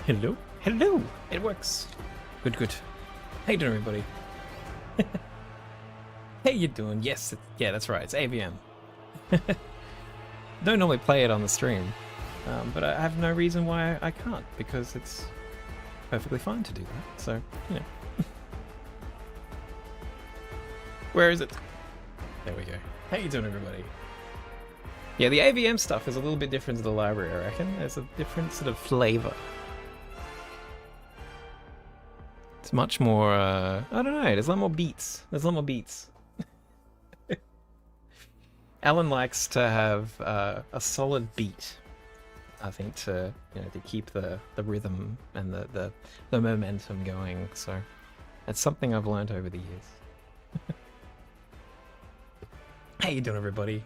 Hello? Hello! It works. Good, good. How you doing, everybody? How you doing? Yes, yeah, that's right. It's AVM. Don't normally play it on the stream, but I have no reason why I can't, because it's perfectly fine to do that. So, you know. Where is it? There we go. How you doing, everybody? Yeah, the AVM stuff is a little bit different to the library, I reckon. There's a different sort of flavor. It's much more, I don't know, there's a lot more beats. There's a lot more beats. Alan likes to have a solid beat, I think, to to keep the rhythm and the momentum going. So that's something I've learned over the years. How you doing, everybody?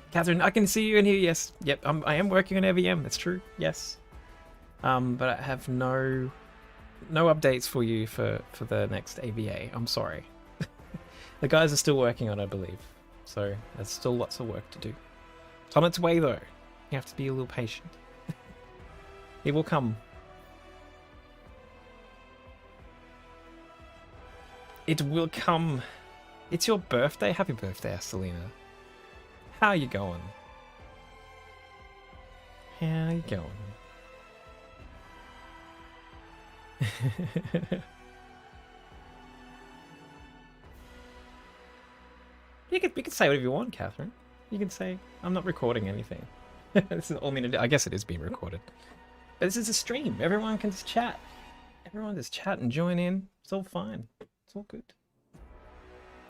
Catherine, I can see you in here. Yes, yep, I am working on AVM. That's true. Yes, but I have no updates for you for the next AVA. I'm sorry. The guys are still working on it, I believe. So there's still lots of work to do. It's on its way, though. You have to be a little patient. It will come. It will come. It's your birthday. Happy birthday, Astelina. How you going? How you going? You can say whatever you want, Catherine. You can say, I'm not recording anything. This is all I'm gonna do. I guess it is being recorded. But this is a stream. Everyone can just chat. Everyone just chat and join in. It's all fine. It's all good.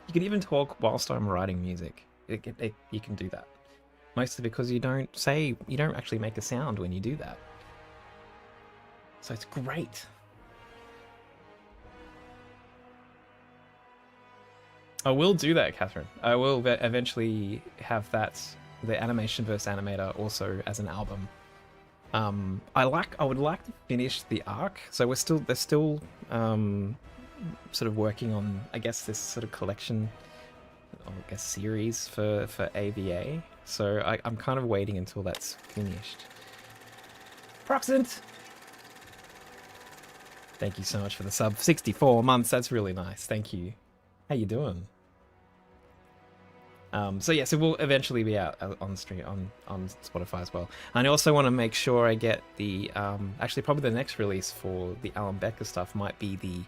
You can even talk whilst I'm writing music. You can do that. Mostly because you don't actually make a sound when you do that. So it's great. I will do that, Catherine. I will eventually have the animation verse animator also as an album. I would like to finish the arc. So they're still sort of working on, I guess, this sort of collection, or I guess series for AVA. So I'm kind of waiting until that's finished. Proxent! Thank you so much for the sub. 64 months, that's really nice. Thank you. How you doing? So yes, it will eventually be out on stream on Spotify as well. And I also want to make sure I get the actually probably the next release for the Alan Becker stuff might be the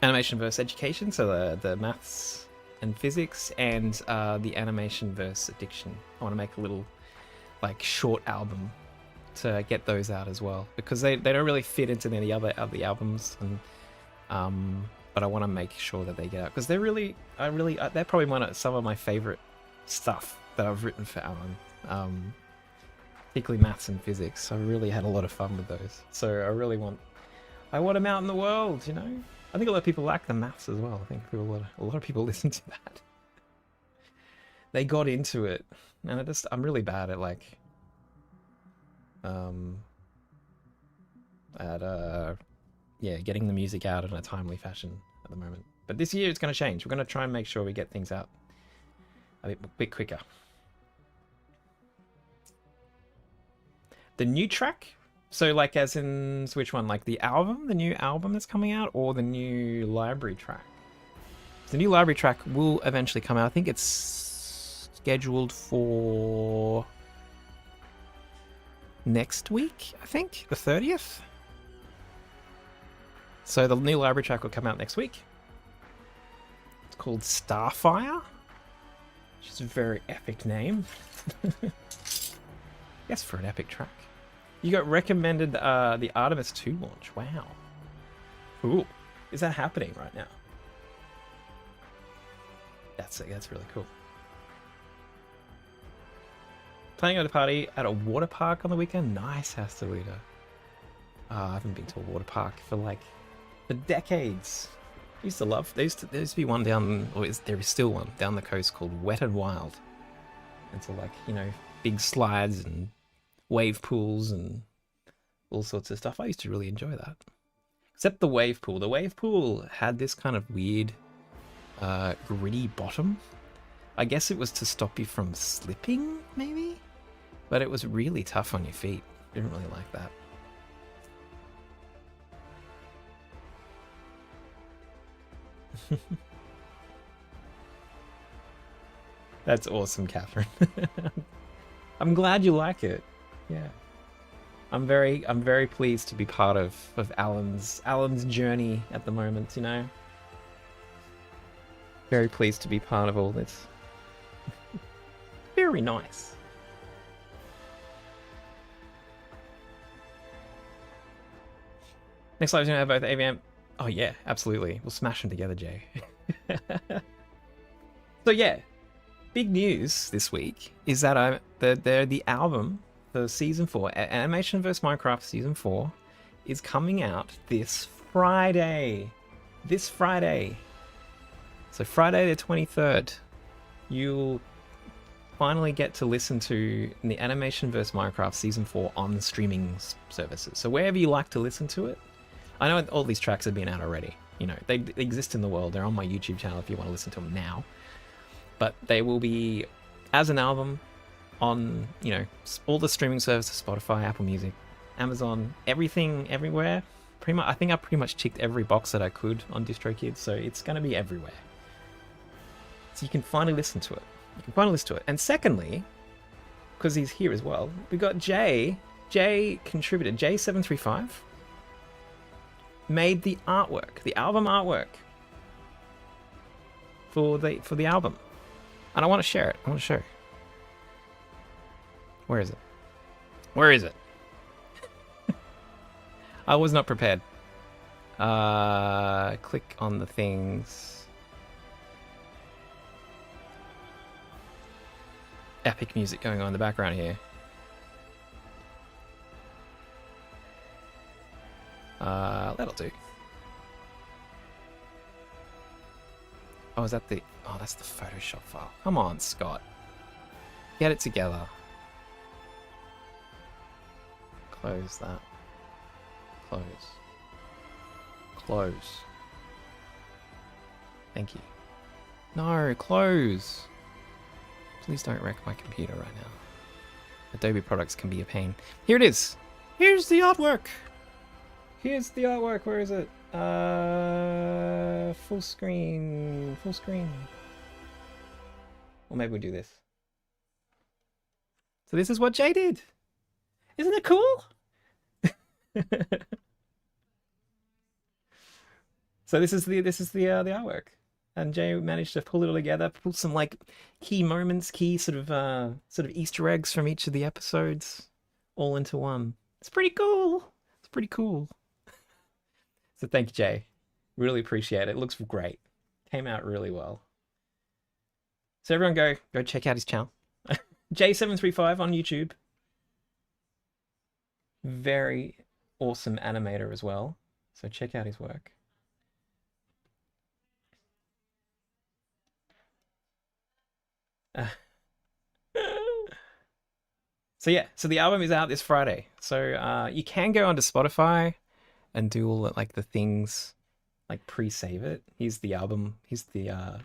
animation verse education, so the maths and physics, and the animation verse addiction. I want to make a little like short album to get those out as well, because they don't really fit into any other of the albums, and but I want to make sure that they get out, because they're probably some of my favorite stuff that I've written for Alan, particularly maths and physics. I really had a lot of fun with those, so I want them out in the world. I think a lot of people like the maths as well. I think a lot of people listen to that. They got into it, and I'm really bad at getting the music out in a timely fashion at the moment. But this year it's going to change. We're going to try and make sure we get things out a bit quicker. The new track? So as in, which one? Like the new album that's coming out, or the new library track? The new library track will eventually come out. I think it's scheduled for next week, I think, the 30th. So the new library track will come out next week. It's called Starfire, which is a very epic name. Yes, for an epic track. You got recommended the Artemis 2 launch. Wow. Cool. Is that happening right now? That's really cool. Planning at a party at a water park on the weekend? Nice, Hastelita. I haven't been to a water park for decades. I used to love. There used to be one down, there is still one down the coast called Wet and Wild. And so big slides and wave pools and all sorts of stuff. I used to really enjoy that. Except the wave pool. The wave pool had this kind of weird gritty bottom. I guess it was to stop you from slipping, maybe? But it was really tough on your feet. Didn't really like that. That's awesome, Catherine. I'm glad you like it. Yeah. I'm very pleased to be part of Alan's journey at the moment, you know. Very pleased to be part of all this. Very nice. Next live gonna have both AVM. Oh yeah, absolutely. We'll smash them together, Jay. So yeah, big news this week is that the album for season 4, Animation vs Minecraft season 4, is coming out this Friday. This Friday. So Friday the 23rd, you'll finally get to listen to the Animation vs Minecraft season 4 on the streaming services. So wherever you like to listen to it. I know all these tracks have been out already. You know, they exist in the world. They're on my YouTube channel if you want to listen to them now. But they will be as an album on, you know, all the streaming services, Spotify, Apple Music, Amazon, everything, everywhere. Pretty much, I think I pretty much ticked every box that I could on DistroKid, so it's going to be everywhere. So you can finally listen to it. You can finally listen to it. And secondly, because he's here as well, we got Jay. Jay contributed. Jay735 made the artwork, the album artwork for the album. And I want to share it. I want to show you. Where is it? Where is it? I was not prepared. Click on the things. Epic music going on in the background here. That'll do. Oh, is that the... Oh, that's the Photoshop file. Come on, Scott. Get it together. Close that. Close. Close. Thank you. No, close. Please don't wreck my computer right now. Adobe products can be a pain. Here it is. Here's the artwork. Here's the artwork. Where is it? Full screen. Full screen. Or maybe we'll do this. So this is what Jay did. Isn't it cool? So this is the artwork, and Jay managed to pull it all together, pull some like key moments, key sort of Easter eggs from each of the episodes, all into one. It's pretty cool. It's pretty cool. So thank you, Jay. Really appreciate it. It looks great. Came out really well. So everyone go check out his channel. J735 on YouTube. Very awesome animator as well. So check out his work. So yeah, so the album is out this Friday. So you can go onto Spotify and do all like the things, like pre-save it. Here's the album. Here's the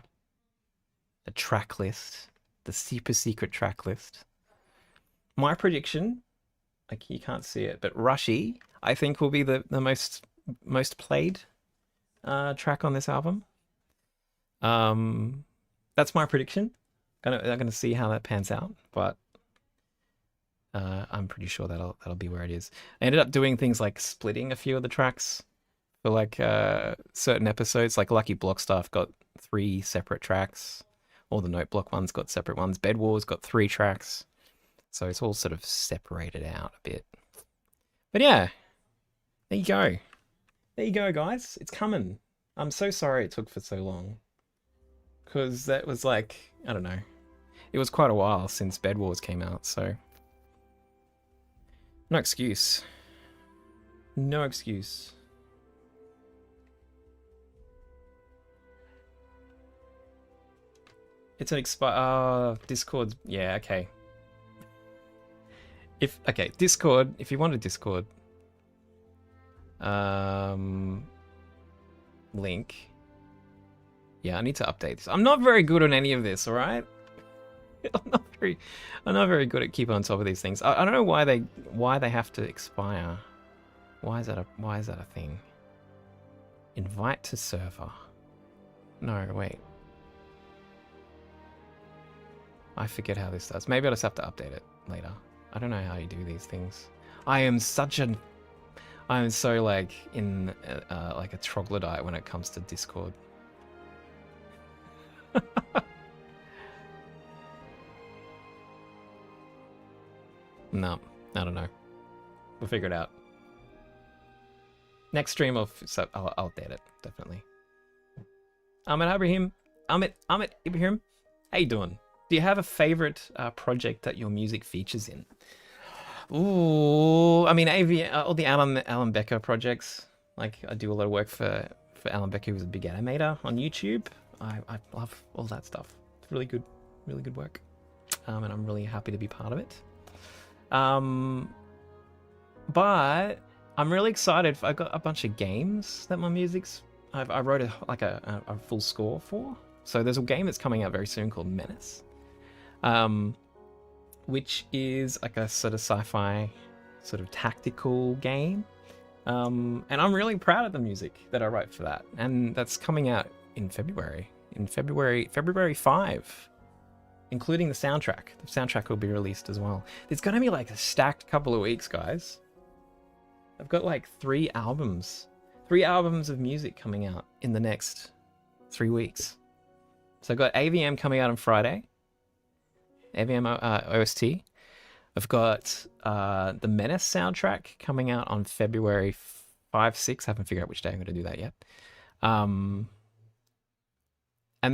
track list, the super secret track list. My prediction, like you can't see it, but Rushy, I think will be the most played track on this album. That's my prediction. I'm gonna see how that pans out, but I'm pretty sure that'll be where it is. I ended up doing things like splitting a few of the tracks for like certain episodes. Like Lucky Block Stuff got 3 separate tracks. All the Note Block ones got separate ones. Bed Wars got 3 tracks. So it's all sort of separated out a bit. But yeah, there you go. There you go, guys. It's coming. I'm so sorry it took for so long. Because that was like, I don't know. It was quite a while since Bed Wars came out, so... No excuse. No excuse. It's an Discord. Yeah, okay. Discord, if you want a Discord link. Yeah, I need to update this. I'm not very good on any of this, alright? I'm not very, I'm not very good at keeping on top of these things. I don't know why they have to expire. Why is that a thing? Invite to server. No, wait. I forget how this does. Maybe I'll just have to update it later. I don't know how you do these things. I am so like in like a troglodyte when it comes to Discord. No, I don't know. We'll figure it out. Next stream I'll update it, definitely. Ahmed Ibrahim. Ahmed Ibrahim. How you doing? Do you have a favorite project that your music features in? Ooh, I mean, all the Alan Becker projects. Like, I do a lot of work for Alan Becker, who's a big animator on YouTube. I love all that stuff. It's really good work. And I'm really happy to be part of it. But I'm really excited. I've got a bunch of games that my music's. I wrote a full score for. So there's a game that's coming out very soon called Menace, which is like a sort of sci-fi, sort of tactical game. And I'm really proud of the music that I wrote for that. And that's coming out in February. February 5, including the soundtrack. The soundtrack will be released as well. It's going to be like a stacked couple of weeks, guys. I've got like 3 albums of music coming out in the next 3 weeks. So I've got AVM coming out on Friday. AVM OST. I've got the Menace soundtrack coming out on February 5, 6. I haven't figured out which day I'm going to do that yet. And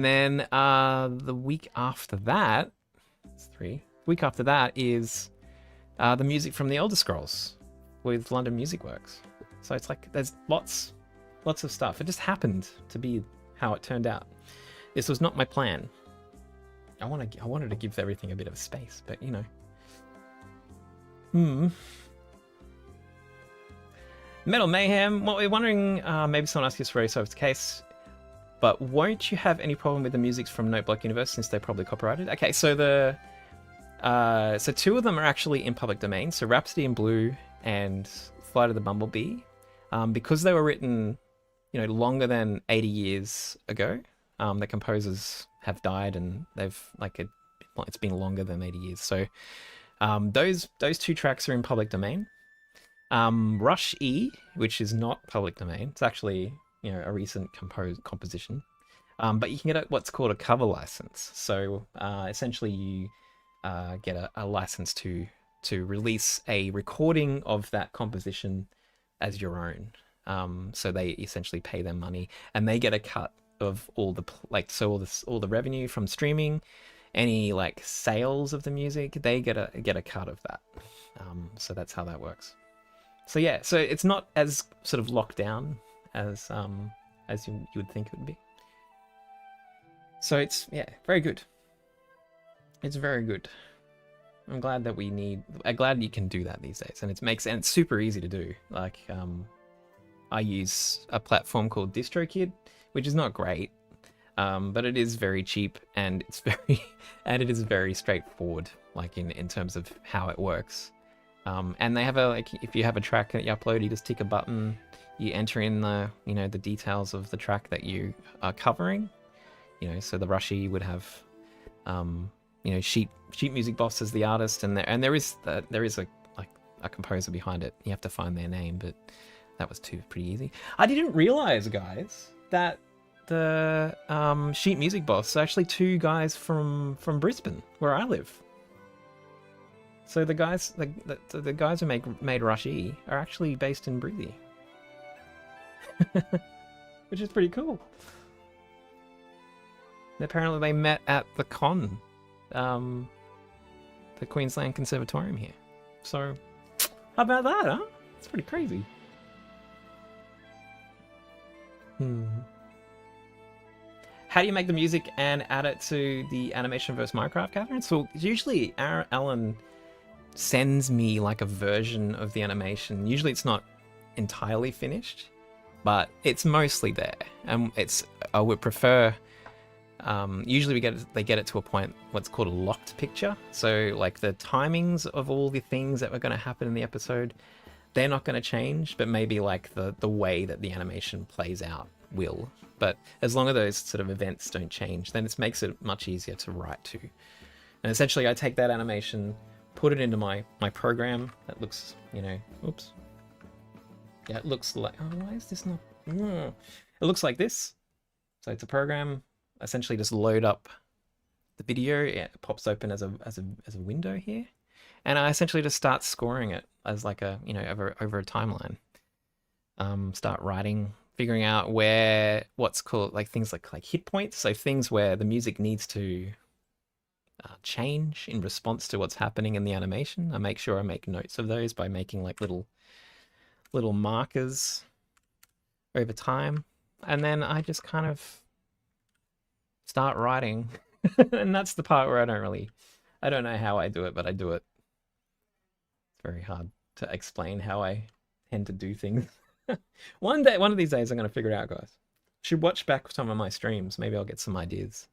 then the week after that, it's 3. The week after that is the music from the Elder Scrolls with London Music Works. So it's like there's lots of stuff. It just happened to be how it turned out. This was not my plan. I wanted to give everything a bit of space, but you know. Metal Mayhem. What we're wondering, maybe someone asked this already, so it's the case. But won't you have any problem with the music from Noteblock Universe since they're probably copyrighted? Okay, so so 2 of them are actually in public domain. So Rhapsody in Blue and Flight of the Bumblebee, because they were written, you know, longer than 80 years ago. The composers have died, and it's been longer than 80 years. So those 2 tracks are in public domain. Rush E, which is not public domain, it's actually, you know, a recent composition. But you can get what's called a cover license. So essentially you get a license to release a recording of that composition as your own. So they essentially pay them money, and they get a cut of all the all the revenue from streaming, any like sales of the music, they get a cut of that. So that's how that works. So yeah, so it's not as sort of locked down as you would think it would be. So it's, yeah, very good. It's very good. I'm glad that I'm glad you can do that these days, and it's super easy to do. Like, I use a platform called DistroKid, which is not great, but it is very cheap, and it is very straightforward, like in terms of how it works. And they have if you have a track that you upload, you just tick a button, you enter in the details of the track that you are covering. You know, so the Rushy would have, Sheet Music Boss as the artist, and there is a composer behind it. You have to find their name, but that was pretty easy. I didn't realize, guys, that the Sheet Music Boss are actually 2 guys from Brisbane, where I live. So the guys who made Rushy are actually based in Brizzy, which is pretty cool. Apparently they met at the con, the Queensland Conservatorium here. So how about that, huh? It's pretty crazy. How do you make the music and add it to the Animation vs. Minecraft, Catherine? So usually Alan sends me like a version of the animation. Usually it's not entirely finished, but it's mostly there. And I would prefer Usually they get it to a point what's called a locked picture. So like the timings of all the things that were going to happen in the episode, they're not going to change, but maybe like the way that the animation plays out will. But as long as those sort of events don't change, then it makes it much easier to write to. And essentially I take that animation, put it into my program that looks, oops. Yeah, it looks like, oh, why is this not, it looks like this. So it's a program, essentially just load up the video. It pops open as a window here. And I essentially just start scoring it as like a, over a timeline. Start writing, figuring out what's called like things like hit points. So things where the music needs to change in response to what's happening in the animation. I make sure I make notes of those by making like little markers over time. And then I just kind of start writing. And that's the part where I don't know how I do it, but I do it. It's very hard to explain how I tend to do things. One of these days I'm going to figure it out, guys. Should watch back some of my streams. Maybe I'll get some ideas.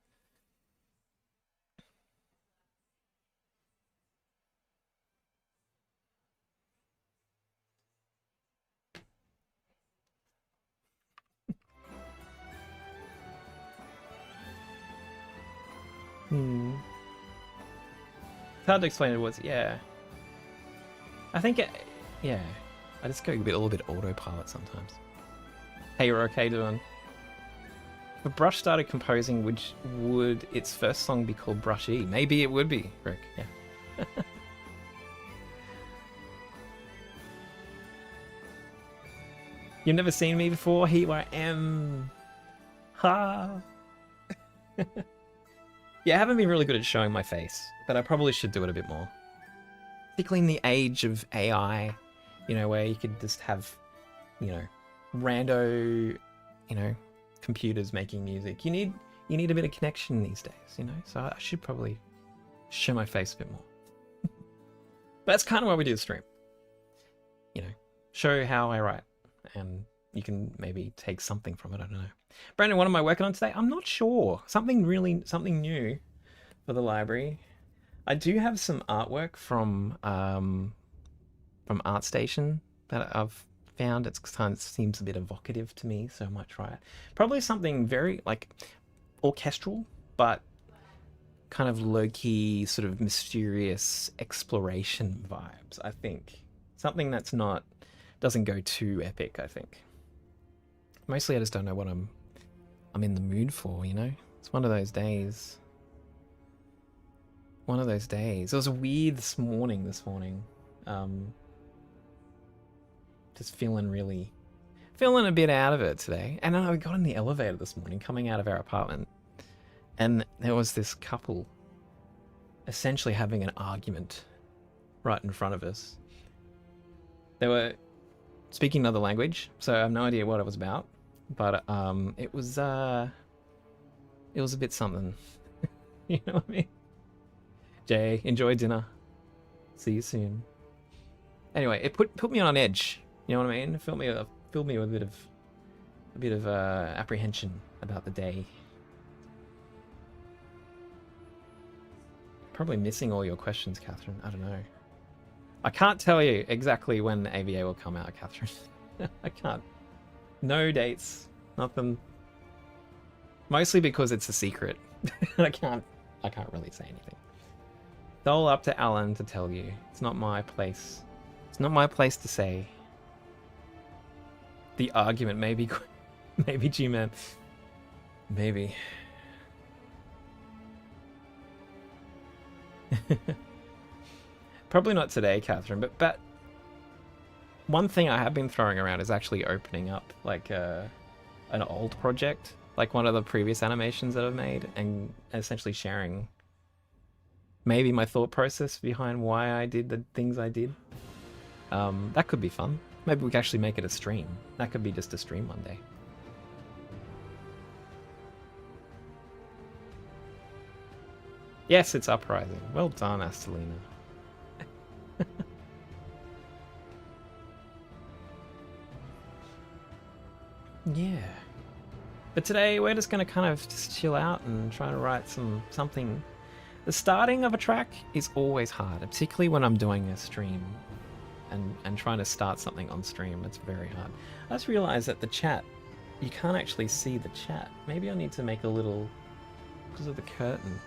It's hard to explain it was, yeah. I think yeah. I just go a little bit autopilot sometimes. Hey, you're okay doing? If Brush started composing, would its first song be called Brush E? Maybe it would be, Rick. Yeah. You've never seen me before? Here I am. Ha. Yeah, I haven't been really good at showing my face, but I probably should do it a bit more. Particularly in the age of AI, where you could just have, rando, computers making music. You need a bit of connection these days, So I should probably show my face a bit more. But that's kind of why we do the stream. Show how I write, and you can maybe take something from it. I don't know. Brandon, what am I working on today? I'm not sure. Something new for the library. I do have some artwork from ArtStation that I've found. It kind of seems a bit evocative to me, so I might try it. Probably something very like orchestral, but kind of low-key, sort of mysterious exploration vibes. I think something that's doesn't go too epic. I think mostly I just don't know what I'm in the mood for. It's one of those days. It was weird this morning. Just feeling a bit out of it today. And then I got in the elevator this morning coming out of our apartment, and there was this couple essentially having an argument right in front of us. They were speaking another language, so I have no idea what it was about, but it was a bit something. You know what I mean? Jay, enjoy dinner. See you soon. Anyway, it put me on edge. You know what I mean? It filled me with a bit of apprehension about the day. Probably missing all your questions, Catherine. I don't know. I can't tell you exactly when the AVA will come out, Catherine. I can't. No dates. Nothing. Mostly because it's a secret. I can't really say anything. It's all up to Alan to tell you. It's not my place. It's not my place to say. The argument, maybe G-Man. Maybe. Probably not today, Catherine, but one thing I have been throwing around is actually opening up like an old project, like one of the previous animations that I've made, and essentially sharing maybe my thought process behind why I did the things I did. That could be fun. Maybe we could actually make it a stream. That could be just a stream one day. Yes, it's Uprising. Well done, Astelina. Yeah. But today we're just gonna kind of just chill out and try to write something. The starting of a track is always hard, particularly when I'm doing a stream and trying to start something on stream. It's very hard. I just realized that the chat, you can't actually see the chat. Maybe I need to make a little, because of the curtain.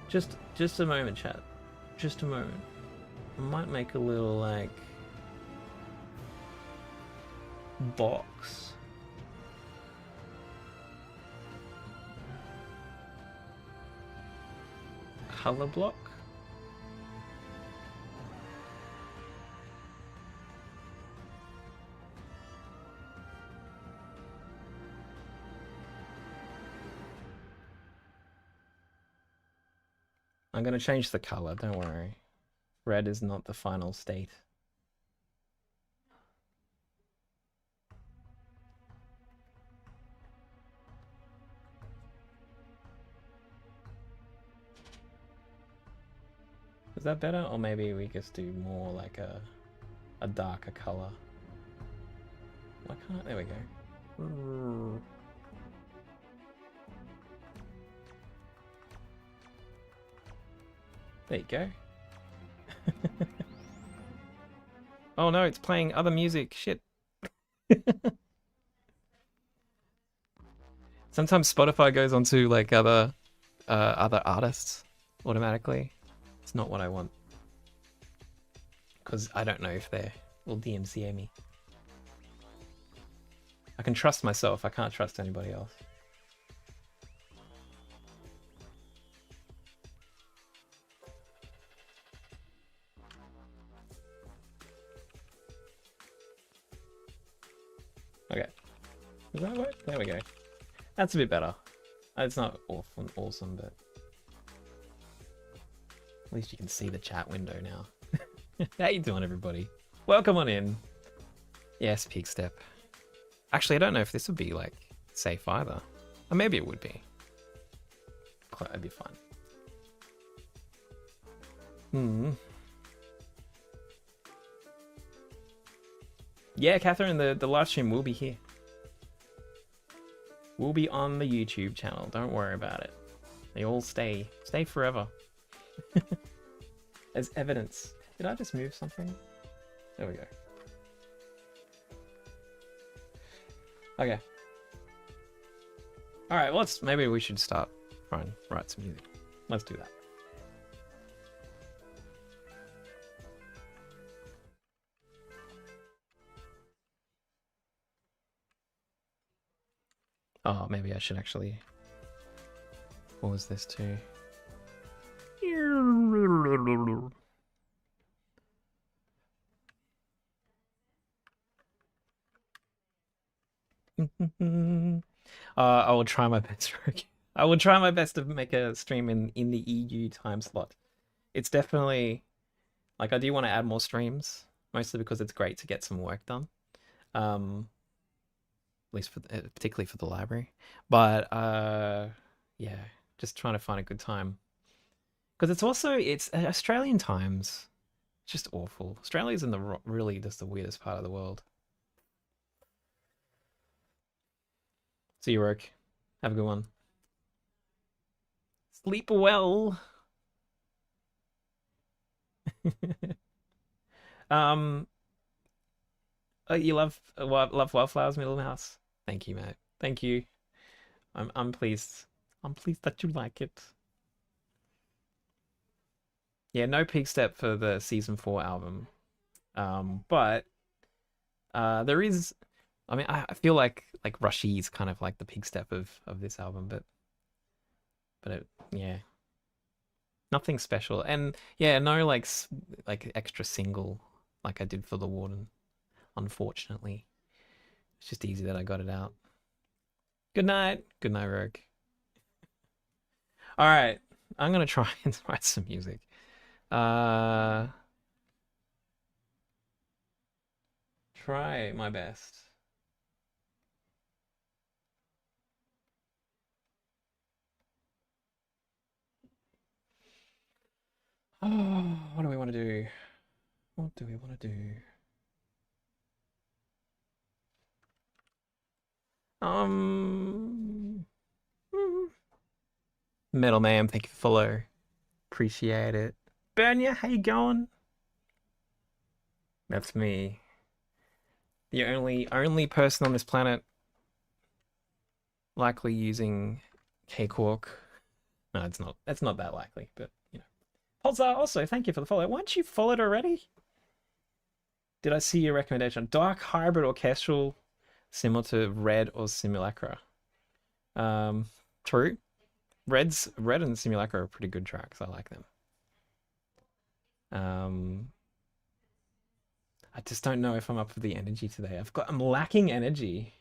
Just a moment, chat. Just a moment. I might make a little like box. Color block. I'm going to change the color, don't worry. Red is not the final state. Is that better? Or maybe we just do more like a darker color. Why can't... There we go. There you go. Oh no, it's playing other music. Shit. Sometimes Spotify goes onto like other artists automatically. It's not what I want. Because I don't know if they will DMCA me. I can trust myself, I can't trust anybody else. Okay. Does that work? There we go. That's a bit better. It's not awesome, but at least you can see the chat window now. How you doing, everybody? Welcome on in. Yes, Peak Step. Actually, I don't know if this would be like safe either. Or maybe it would be. It'd be fun. Yeah, Catherine, the live stream will be here. We'll be on the YouTube channel. Don't worry about it. They all stay forever. As evidence. Did I just move something? There we go. Okay. All right. Well, maybe we should start trying to write some music. Let's do that. Oh, maybe I should actually pause this too. I will try my best. I will try my best to make a stream in the EU time slot. It's definitely like I do want to add more streams, mostly because it's great to get some work done. At least for particularly for the library. But yeah, just trying to find a good time. Because it's Australian times. Just awful. Australia's in the really just the weirdest part of the world. See you, work. Have a good one. Sleep well. You love wildflowers, Middle Mouse. Thank you, mate. Thank you. I'm pleased. I'm pleased that you like it. Yeah, no peak step for the season 4 album. But there is. I mean, I feel like Rushy is kind of like the peak step of this album, but yeah, nothing special, and yeah, no like extra single like I did for the Warden. Unfortunately, it's just easy that I got it out. Good night, Rogue. All right, I'm gonna try and write some music. Try my best. Oh, what do we want to do? What do we want to do? Um, hmm. Metal Man, thank you for follow. Appreciate it. Bernia, how you going? That's me. The only person on this planet likely using cakewalk. No, it's not. That's not that likely, but you know. Pulsar, also, thank you for the follow. Weren't you followed already? Did I see your recommendation? Dark hybrid orchestral, similar to Red or Simulacra. Um, True. Red and Simulacra are pretty good tracks. I like them. Um, I just don't know if I'm up for the energy today. I'm lacking energy.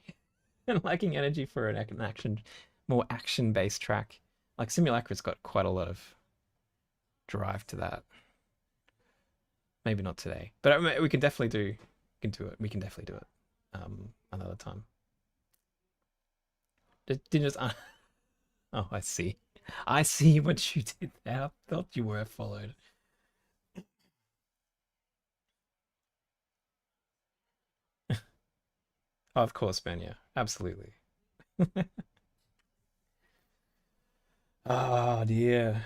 I'm lacking energy for an action, more action-based track. Like Simulacra's got quite a lot of drive to that. Maybe not today, but I mean, we can definitely do. We can do it. We can definitely do it. Another time. Did just. Oh, I see. I see what you did there. I thought you were followed. Oh, of course, man. Yeah, absolutely. Oh dear.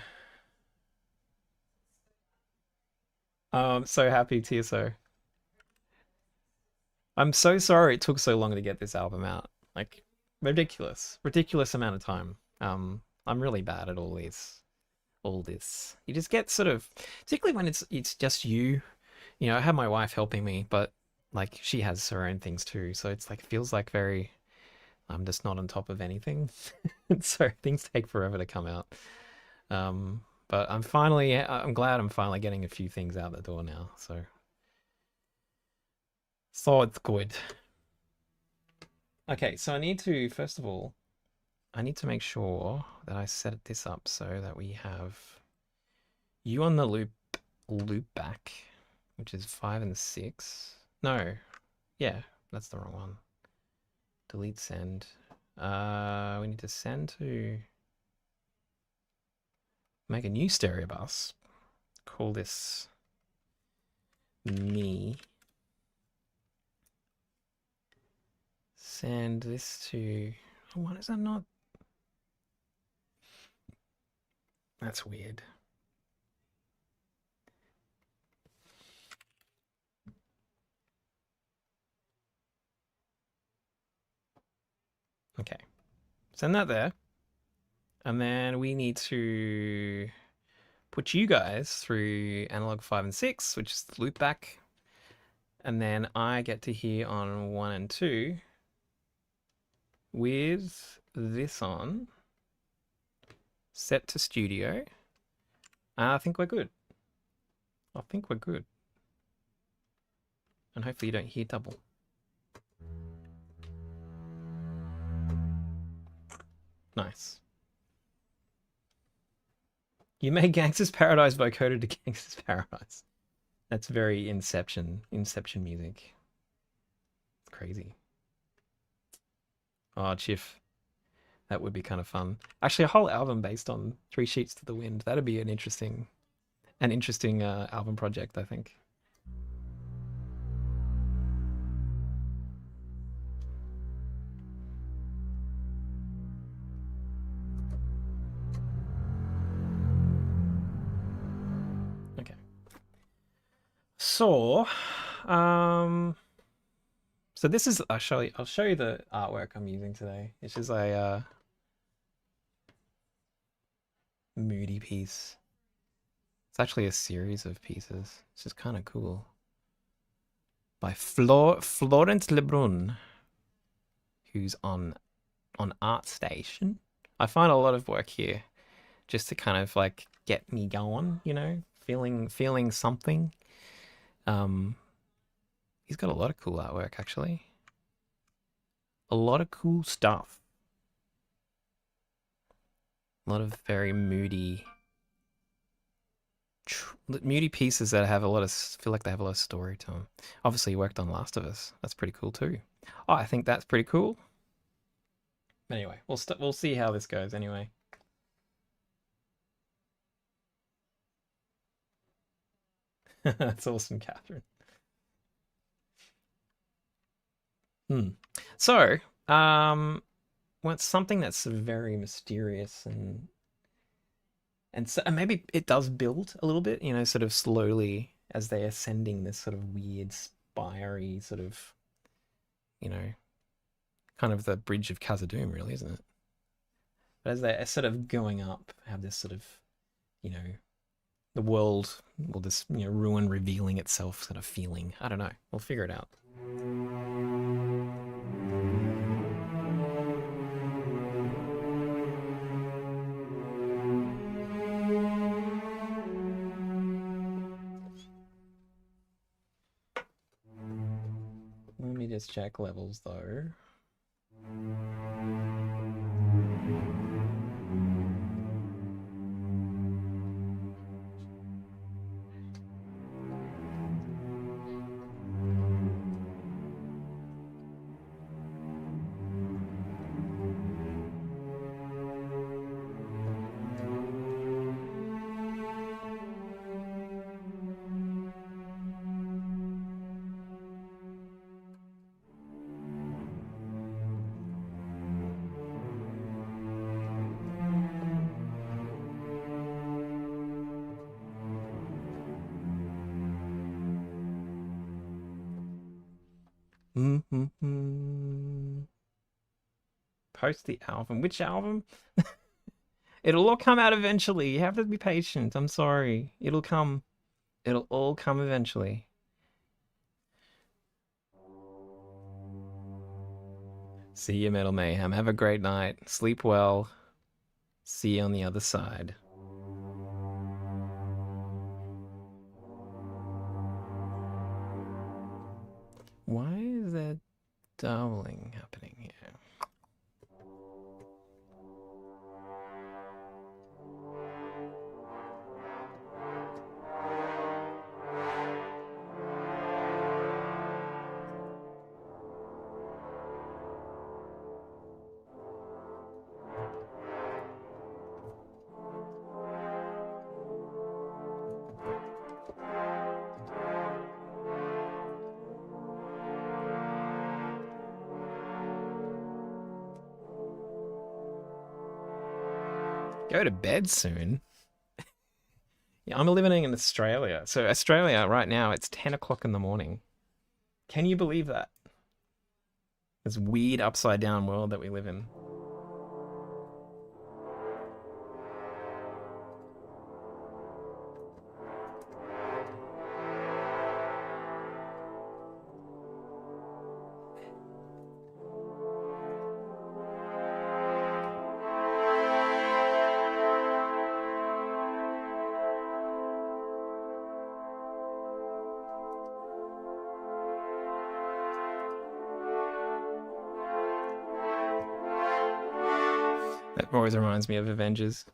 Oh, I'm so happy, TSO. I'm so sorry it took so long to get this album out. Like, ridiculous amount of time. I'm really bad at all this. You just get sort of, particularly when it's just you. You know, I have my wife helping me, but like she has her own things too. So it's like feels like very. I'm just not on top of anything, so things take forever to come out. But I'm glad I'm finally getting a few things out the door now. So it's good. Okay, so I need to, first of all, I need to make sure that I set this up so that we have you on the loop back, which is 5 and 6. No, yeah, that's the wrong one. Delete send. We need to send to make a new stereo bus. Call this me. Send this to. Oh, why is that not? That's weird. Okay, send that there, and then we need to put you guys through analog 5 and 6, which is the loop back, and then I get to hear on 1 and 2 with this on, set to studio. I think we're good. I think we're good. And hopefully you don't hear double. Nice. You made Gangster's Paradise vocoded to Gangster's Paradise. That's very Inception music. It's crazy. Oh, Chiff. That would be kind of fun. Actually, a whole album based on Three Sheets to the Wind. That'd be an interesting album project, I think. Okay. So, um, so this is I'll show you the artwork I'm using today. It's just a moody piece. It's actually a series of pieces. It's just kind of cool. By Florence Lebrun, who's on ArtStation. I find a lot of work here just to kind of like get me going, you know, feeling something. He's got a lot of cool artwork actually. A lot of cool stuff. A lot of very moody pieces that have a lot of feel like they have a lot of story to them. Obviously, he worked on Last of Us. That's pretty cool too. Oh, I think that's pretty cool. Anyway, we'll see how this goes. Anyway, that's awesome, Catherine. So Um, well, it's something that's sort of very mysterious and so and maybe it does build a little bit, you know, sort of slowly as they're ascending this sort of weird, spiry sort of, you know, kind of the bridge of Khazad-dûm, really, isn't it? But as they're sort of going up, have this sort of, you know, the world will this, you know, ruin revealing itself sort of feeling. I don't know. We'll figure it out. Let me just check levels though. Mm-hmm. Post the album. Which album? It'll all come out eventually. You have to be patient. I'm sorry. It'll come. It'll all come eventually. See you, Metal Mayhem. Have a great night. Sleep well. See you on the other side. Why is there doubling happening here? Go to bed soon. Yeah, I'm living in Australia. So Australia right now, it's 10 o'clock in the morning. Can you believe that? This weird upside down world that we live in. That always reminds me of Avengers.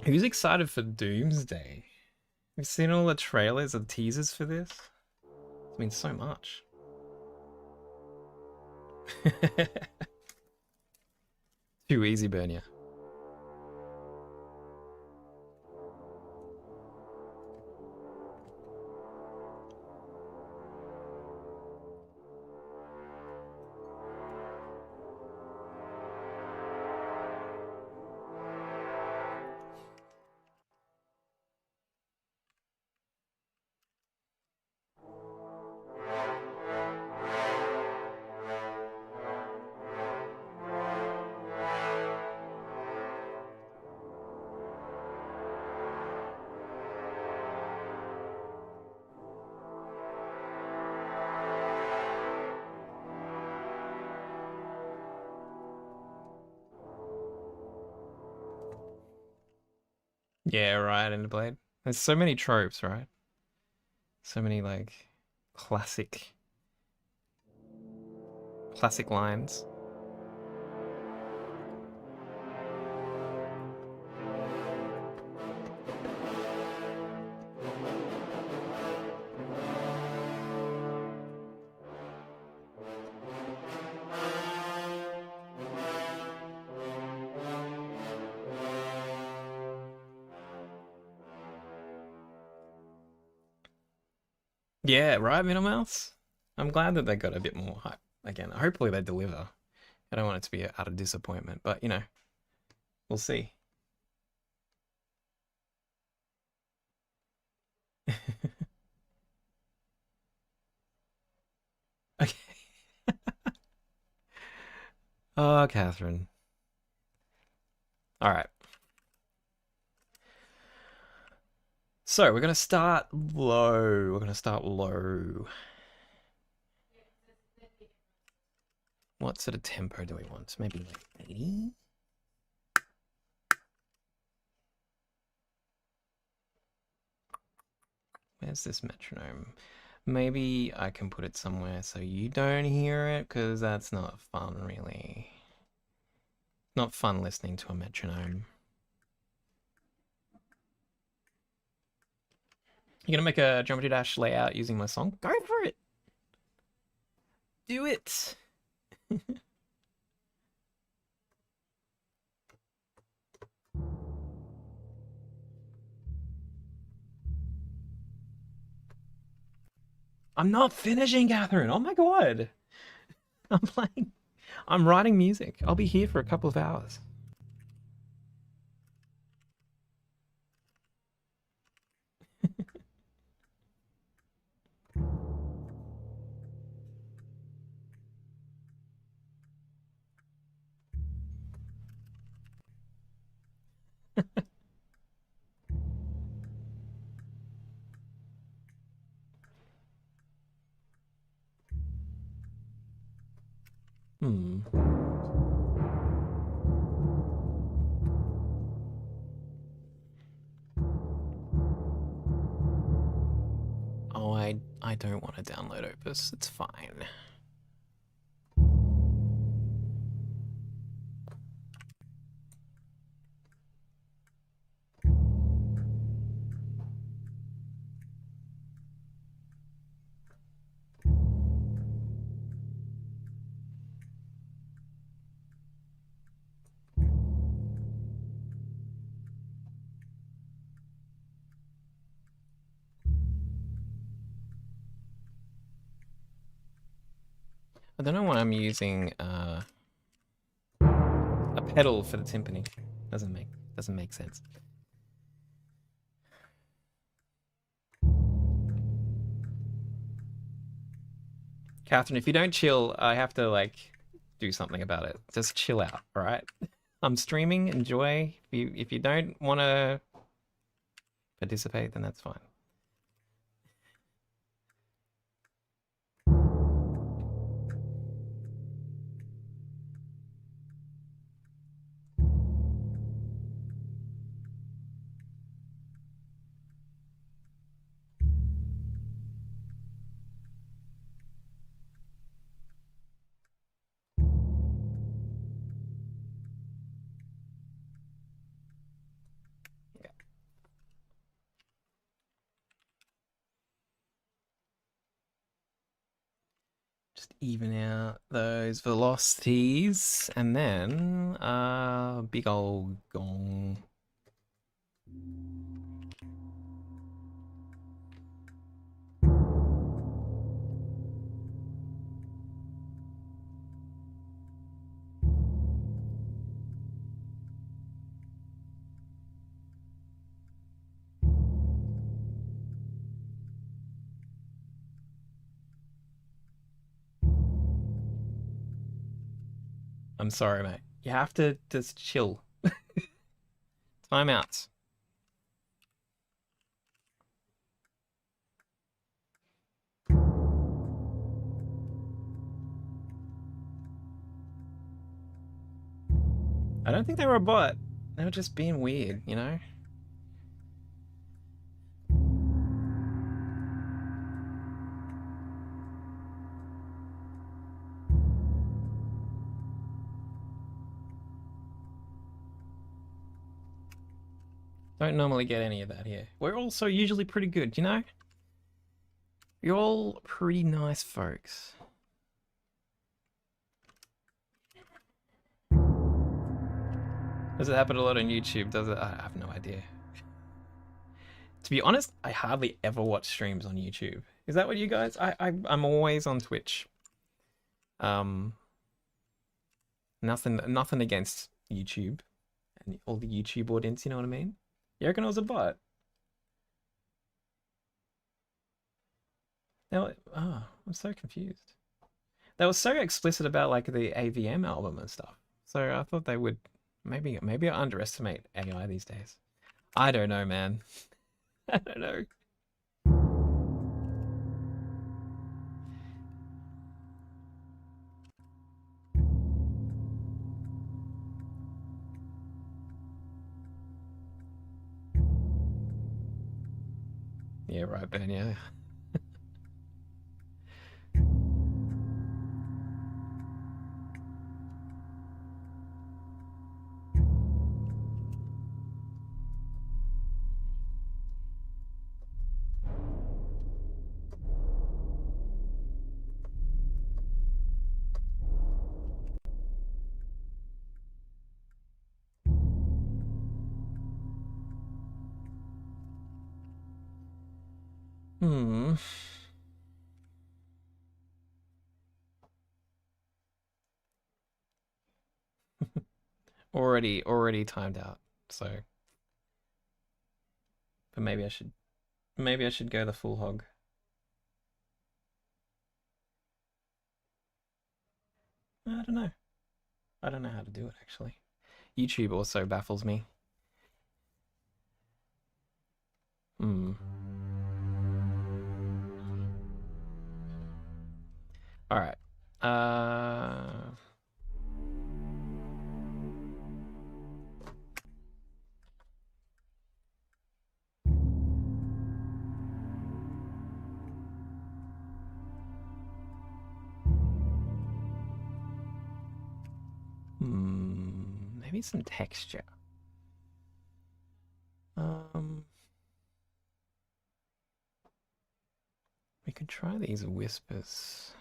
Who's excited for Doomsday? Have you seen all the trailers and teasers for this? It means so much. Too easy, Bernia. Yeah, right, and Blade. There's so many tropes, right? So many like classic classic lines. Yeah, right, Middle Mouse. I'm glad that they got a bit more hype again. Hopefully they deliver. I don't want it to be a utter disappointment, but you know, we'll see. Okay. Oh, Catherine. All right. So we're gonna start low. We're gonna start low. What sort of tempo do we want? Maybe like 80? Where's this metronome? Maybe I can put it somewhere so you don't hear it, because that's not fun, really. Not fun listening to a metronome. You're gonna make a Geometry Dash layout using my song? Go for it! Do it! I'm not finishing, Catherine! Oh my god! I'm playing. I'm writing music. I'll be here for a couple of hours. Hmm. Oh, I don't want to download Opus. It's fine. I don't know why I'm using a pedal for the timpani. Doesn't make sense. Catherine, if you don't chill, I have to like do something about it. Just chill out, all right? I'm streaming. Enjoy. If you don't want to participate, then that's fine. Yeah. Just even out those velocities, and then big old gong. I'm sorry, mate. You have to just chill. Timeouts. I don't think they were a bot. They were just being weird, you know? Don't normally get any of that here. We're also usually pretty good, you know? You're all pretty nice folks. Does it happen a lot on YouTube? Does it? I have no idea. To be honest, I hardly ever watch streams on YouTube. Is that what you guys? I'm always on Twitch. Um, nothing against YouTube and all the YouTube audience. You know what I mean? You reckon I was a bot? Now, I'm so confused. They were so explicit about like the AVM album and stuff. So I thought they would maybe I underestimate AI these days. I don't know, man. I don't know. Yeah, right, Ben. Yeah. Hmm. Already timed out. So, but maybe I should go the full hog. I don't know. I don't know how to do it actually. YouTube also baffles me. Hmm. All right. Uh. Maybe some texture. Um. We could try these whispers.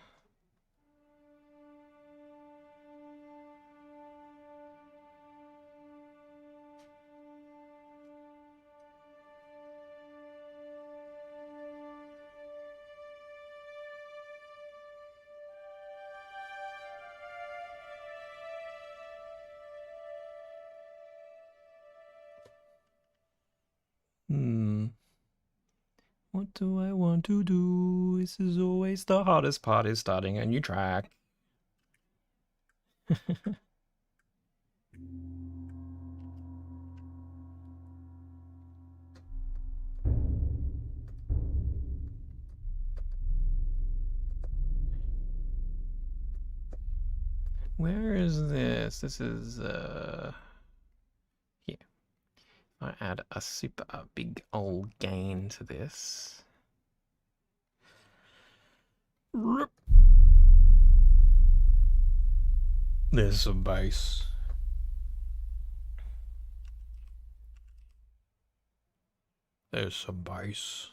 Hmm. What do I want to do? This is always the hardest part is starting a new track. Where is this? This is here. I add a super big old gain to this. There's some bass. There's some bass.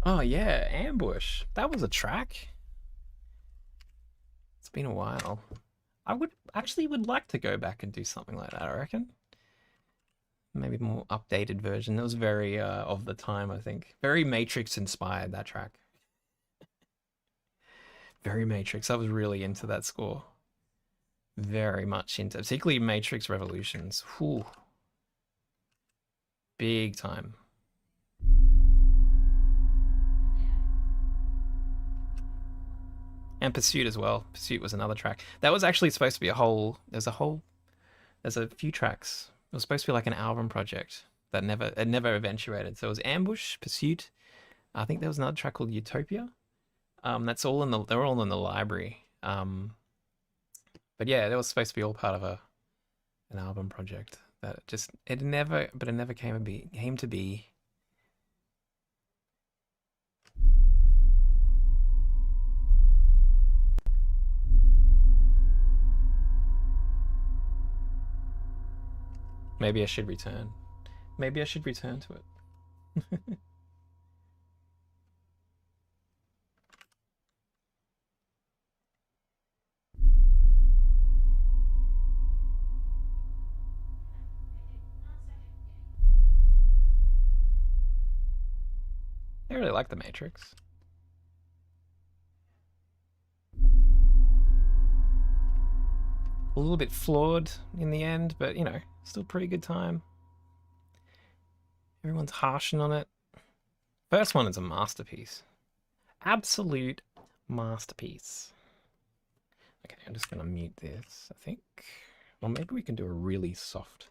Oh yeah, Ambush. That was a track. It's been a while. I would like to go back and do something like that, I reckon. Maybe more updated version. It was very of the time, I think. Very Matrix inspired, that track. Very Matrix. I was really into that score. Very much into, particularly Matrix Revolutions. Whew, big time. And Pursuit as well. Pursuit was another track. That was actually supposed to be a whole. There's a few tracks. It was supposed to be like an album project that never eventuated. So it was Ambush, Pursuit. I think there was another track called Utopia. That's all in the they're all in the library. But yeah, that was supposed to be all part of an album project But it never came to be. Maybe I should return. Maybe I should return to it. I really like The Matrix. A little bit flawed in the end, but you know, still pretty good time. Everyone's harshing on it. First one is a masterpiece. Absolute masterpiece. Okay, I'm just gonna mute this, I think. Or maybe we can do a really soft.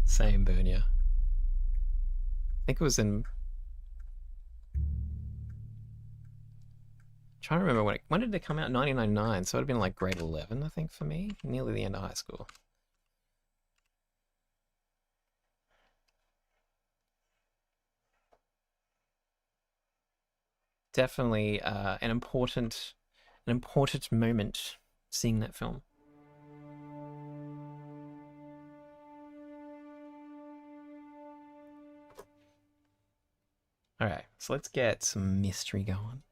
Same Bernia. I think it was in. Trying to remember when did it come out? 1999, so it would have been like grade 11, I think, for me, nearly the end of high school. Definitely an important moment seeing that film. All right, so let's get some mystery going.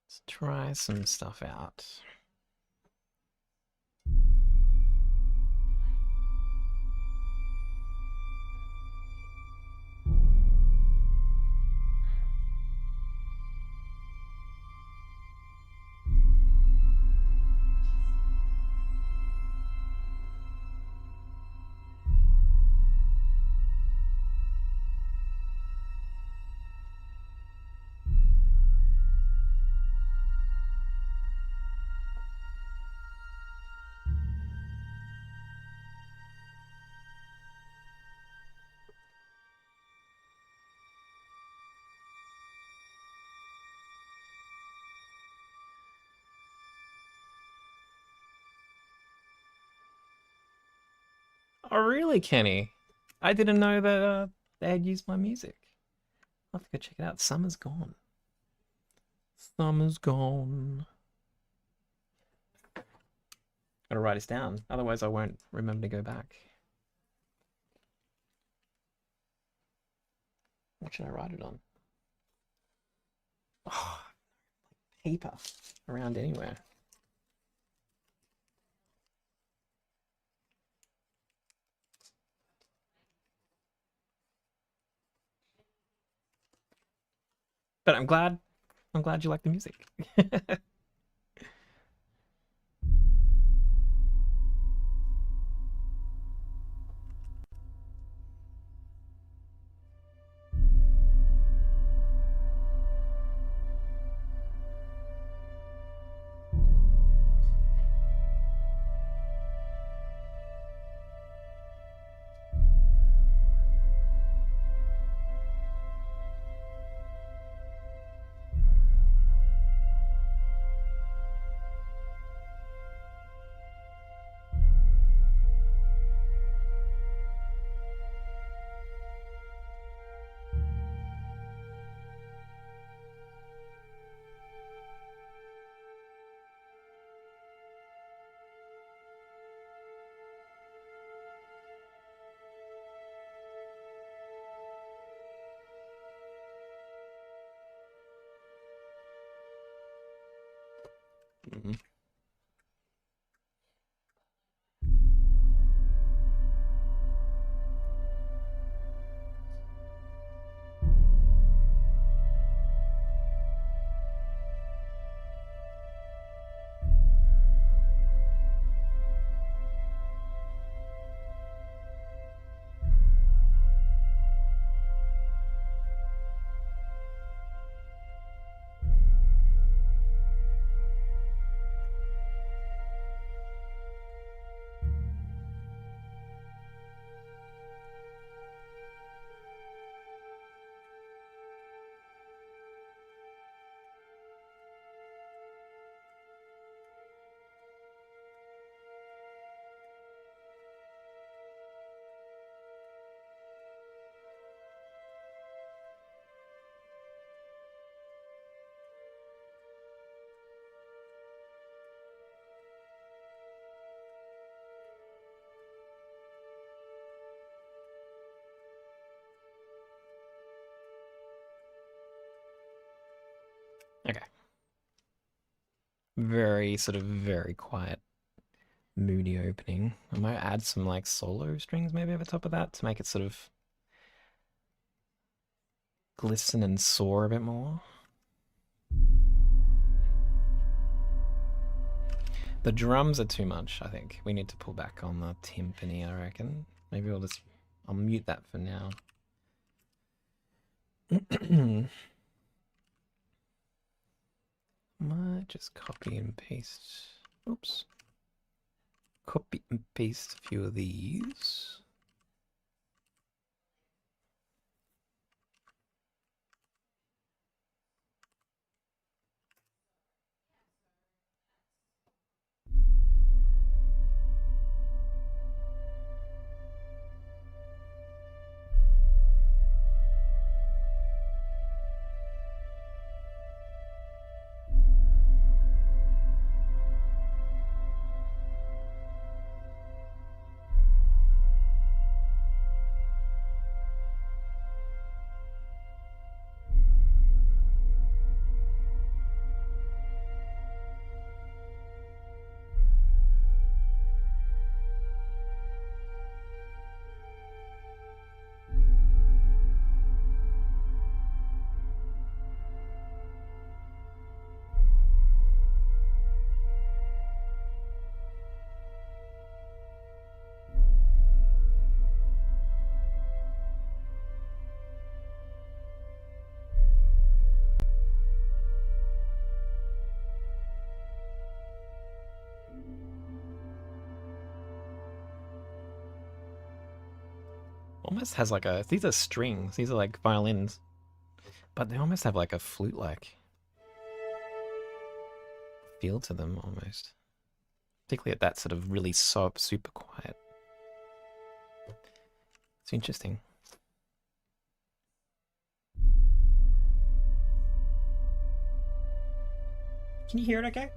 Let's try some stuff out. Oh, really, Kenny? I didn't know that they had used my music. I'll have to go check it out. Summer's gone. Summer's gone. Gotta write this down, otherwise I won't remember to go back. What should I write it on? Oh, paper around anywhere. But I'm glad you like the music. Mhm. Okay. Very sort of very quiet, moody opening. I might add some like solo strings maybe over top of that to make it sort of glisten and soar a bit more. The drums are too much, I think. We need to pull back on the timpani, I reckon. Maybe I'll mute that for now. Might just copy and paste. Oops. Copy and paste a few of these. Almost has like a. These are strings. These are like violins, but they almost have like a flute-like feel to them, almost. Particularly at that sort of really super quiet. It's interesting. Can you hear it okay?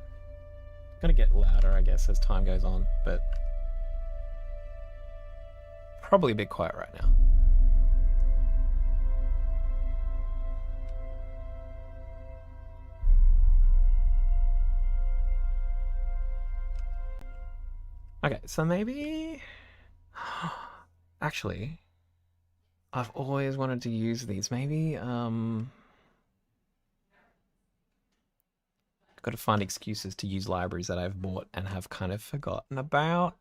It's gonna get louder, I guess, as time goes on, but probably a bit quiet right now. Okay, so maybe... Actually, I've always wanted to use these. Maybe, I've got to find excuses to use libraries that I've bought and have kind of forgotten about.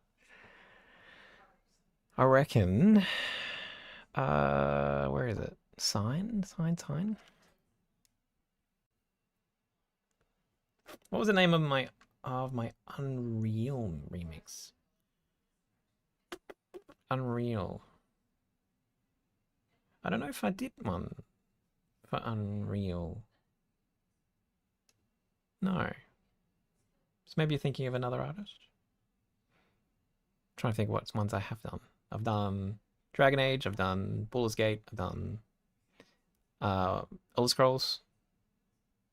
I reckon... where is it? Sign? What was the name of my Unreal remix? Unreal. I don't know if I did one for Unreal. No. So maybe you're thinking of another artist? I'm trying to think what ones I have done. I've done Dragon Age, I've done Baldur's Gate, I've done Elder Scrolls,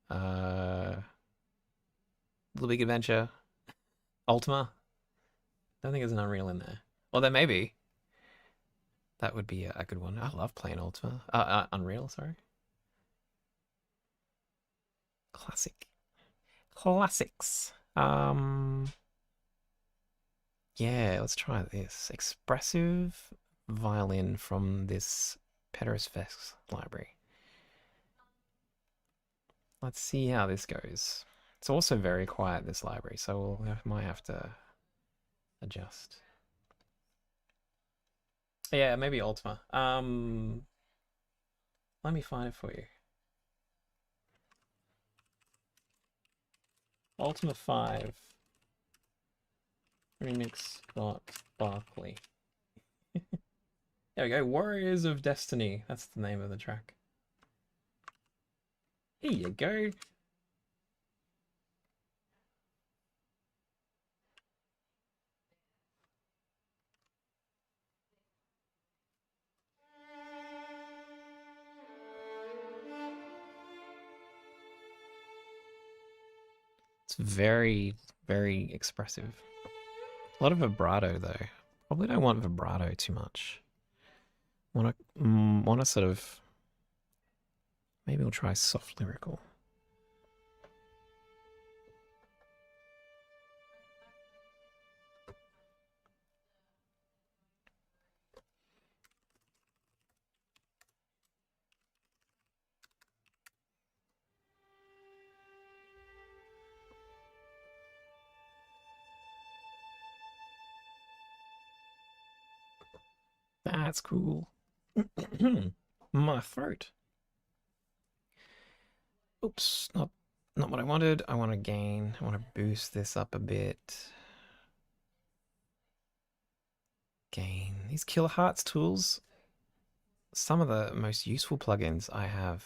Little Big Adventure, Ultima. Don't think there's an Unreal in there. Well, there may be. That would be a good one. I love playing Ultima. Unreal, sorry. Classic. Classics. Yeah, let's try this. Expressive violin from this Pederast Vex library. Let's see how this goes. It's also very quiet, this library, so we might have to adjust. Yeah, maybe Ultima. Let me find it for you. Ultima 5. Remix Scott Barkley. There we go. Warriors of Destiny. That's the name of the track. Here you go. It's very, very expressive. A lot of vibrato though. Probably don't want vibrato too much. Want to sort of... Maybe we'll try soft lyrical. That's cool. My throat. Oops, not what I wanted. I want to gain. I want to boost this up a bit. Gain. These Killer Hearts tools, some of the most useful plugins I have.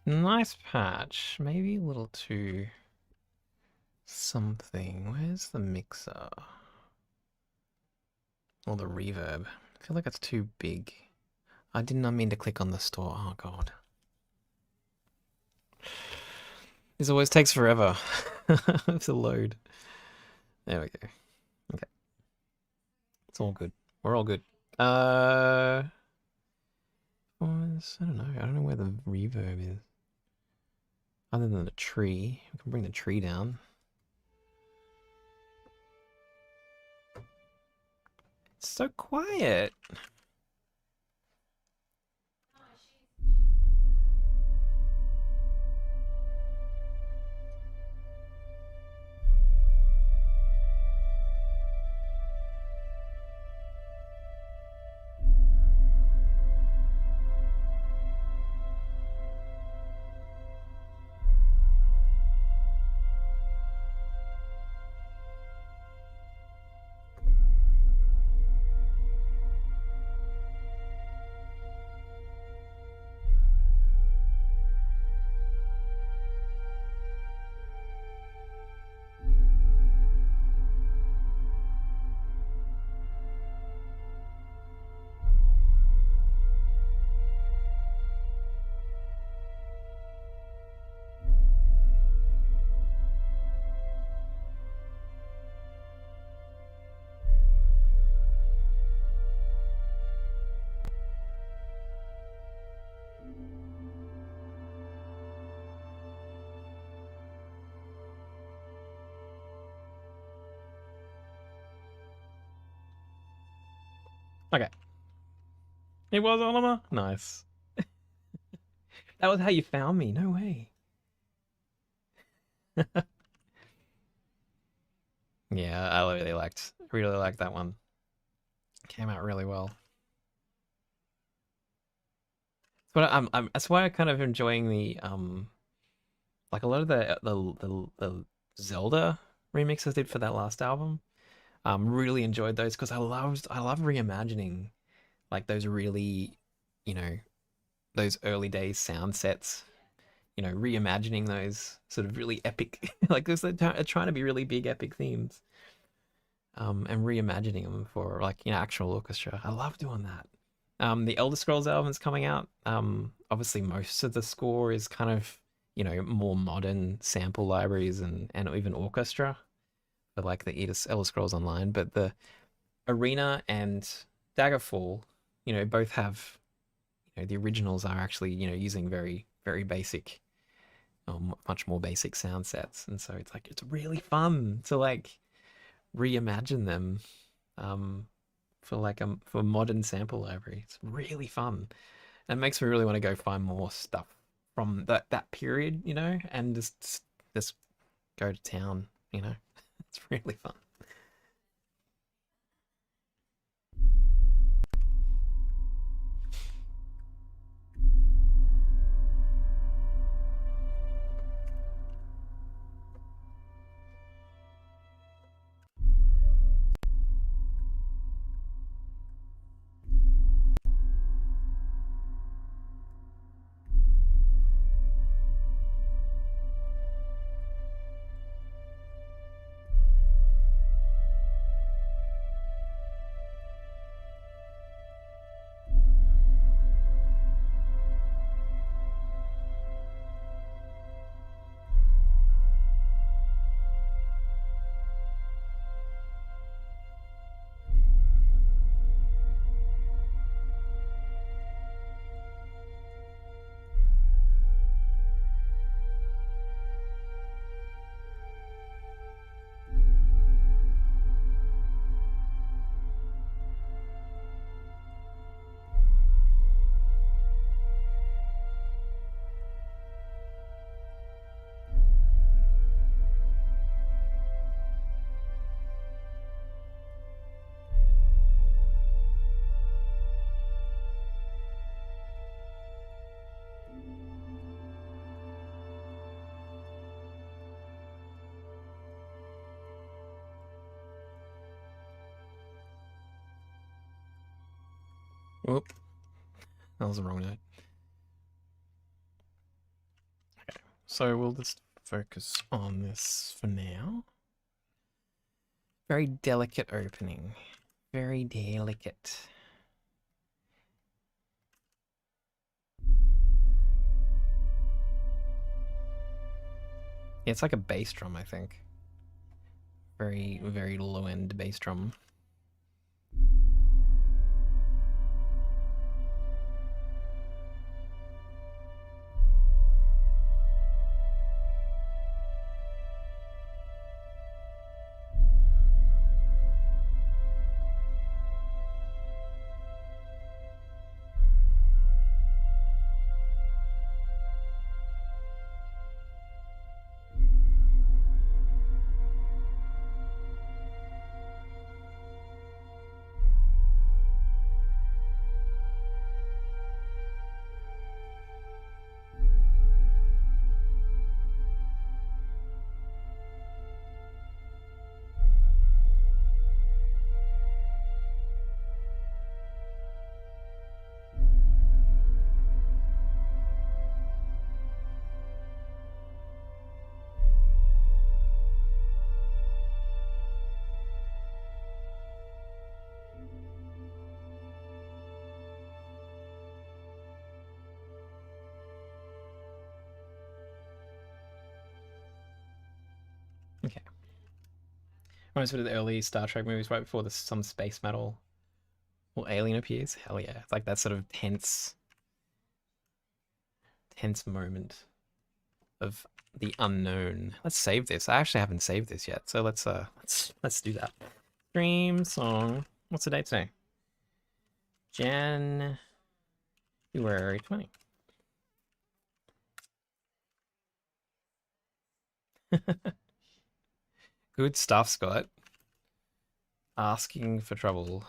Nice patch. Maybe a little too something. Where's the mixer? Or the reverb? I feel like it's too big. I did not mean to click on the store. Oh god. This always takes forever to load. There we go. Okay. It's all good. We're all good. I don't know. I don't know where the reverb is. Other than the tree. We can bring the tree down. It's so quiet. Okay. It was Oliver? Nice. That was how you found me. No way. Yeah, I really liked that one. Came out really well. That's why I'm kind of enjoying the like a lot of the Zelda remixes did for that last album. Really enjoyed those because I love reimagining like those really, you know, those early days sound sets. You know, reimagining those sort of really epic, like they're trying to be really big epic themes. And reimagining them for like actual orchestra. I love doing that. The Elder Scrolls album is coming out. Obviously most of the score is kind of more modern sample libraries and even orchestra for like the Elder Scrolls Online, but the Arena and Daggerfall, both have the originals are actually using very very basic, much more basic sound sets, and so it's really fun to like reimagine them for modern sample library. It's really fun. And it makes me really want to go find more stuff from that period, and just go to town, you know? It's really fun. Whoop. That was the wrong note. Okay, so we'll just focus on this for now. Very delicate opening. Very delicate. Yeah, it's like a bass drum, I think. Very, very low-end bass drum. Okay. Reminds me of the early Star Trek movies right before some space metal or alien appears. Hell yeah. It's like that sort of tense moment of the unknown. Let's save this. I actually haven't saved this yet, so let's do that. Stream song. What's the date today? January 20. Good stuff, Scott. Asking for trouble.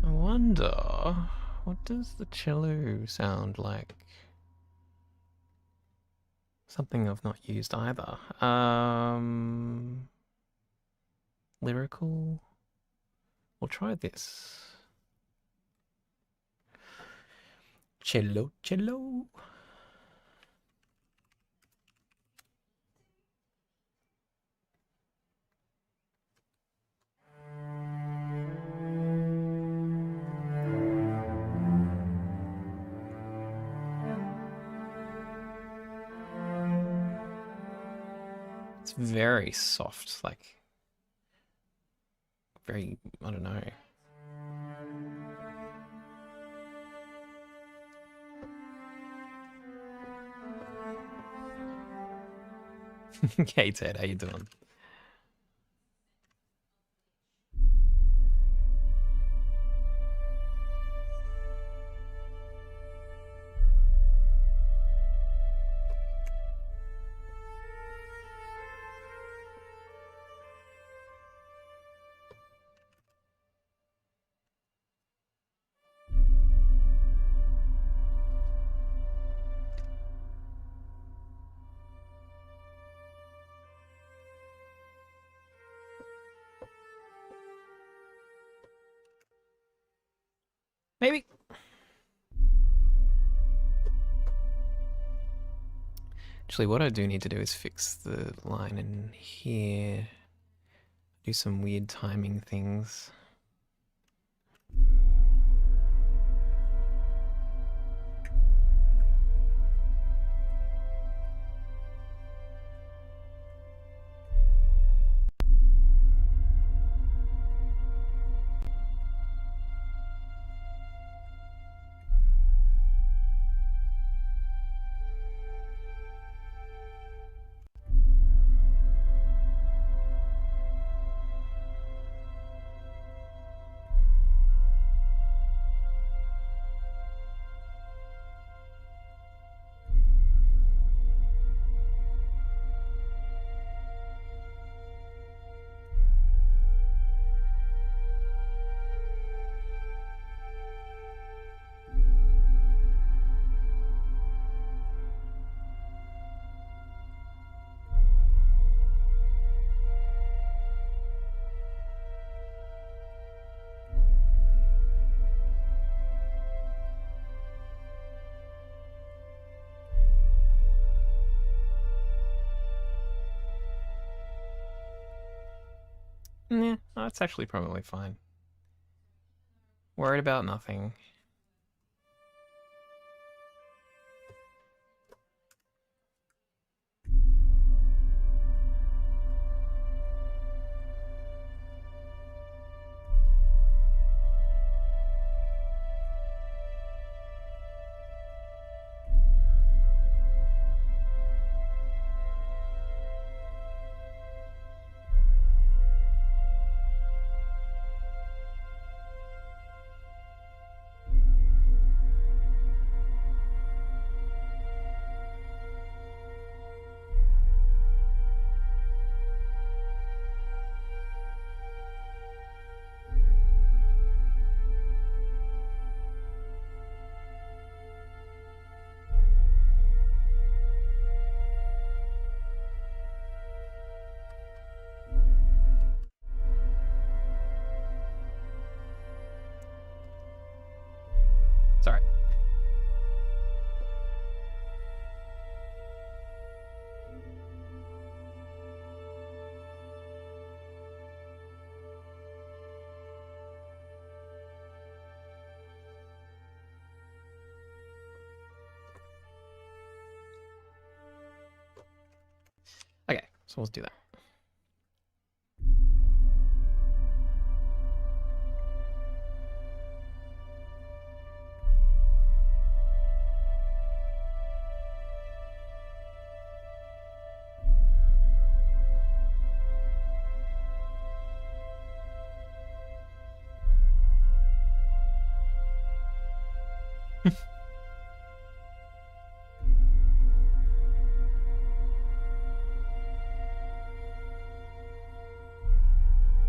I wonder, what does the cello sound like? Something I've not used either. Lyrical. We'll try this. Cello, cello. It's very soft, like very, I don't know. Hey Ted, how you doing? Maybe. Actually, what I do need to do is fix the line in here. Do some weird timing things. Yeah, that's actually probably fine. Worried about nothing. Sorry. Okay, so let's do that.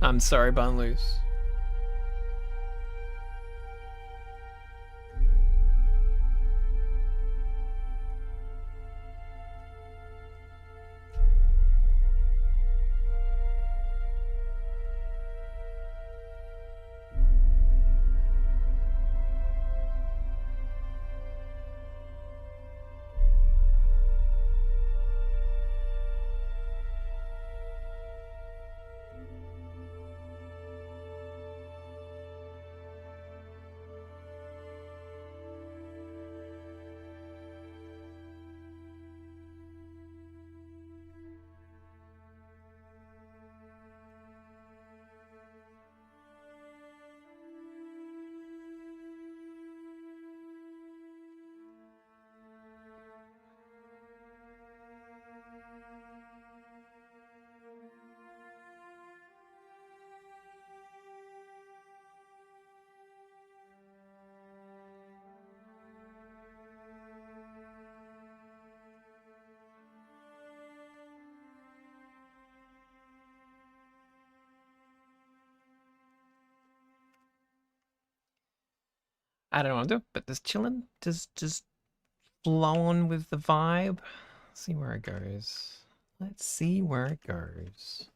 I'm sorry, Bun Loose. I don't know what I'm doing, but just chilling, just flowing with the vibe. See where it goes. Let's see where it goes.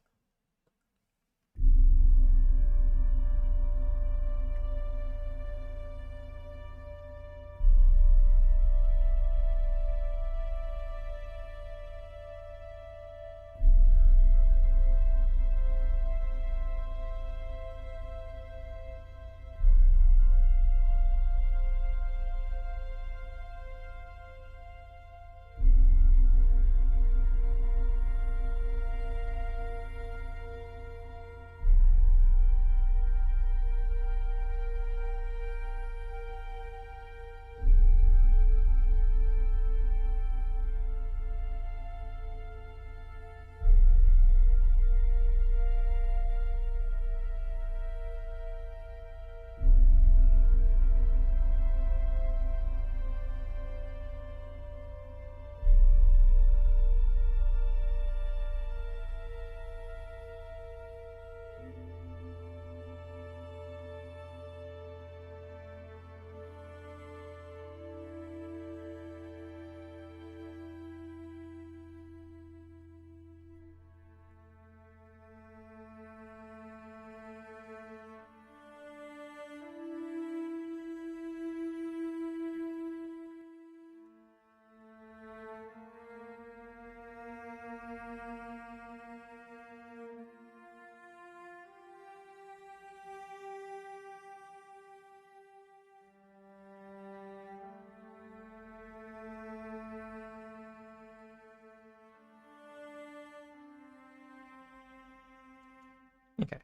Okay.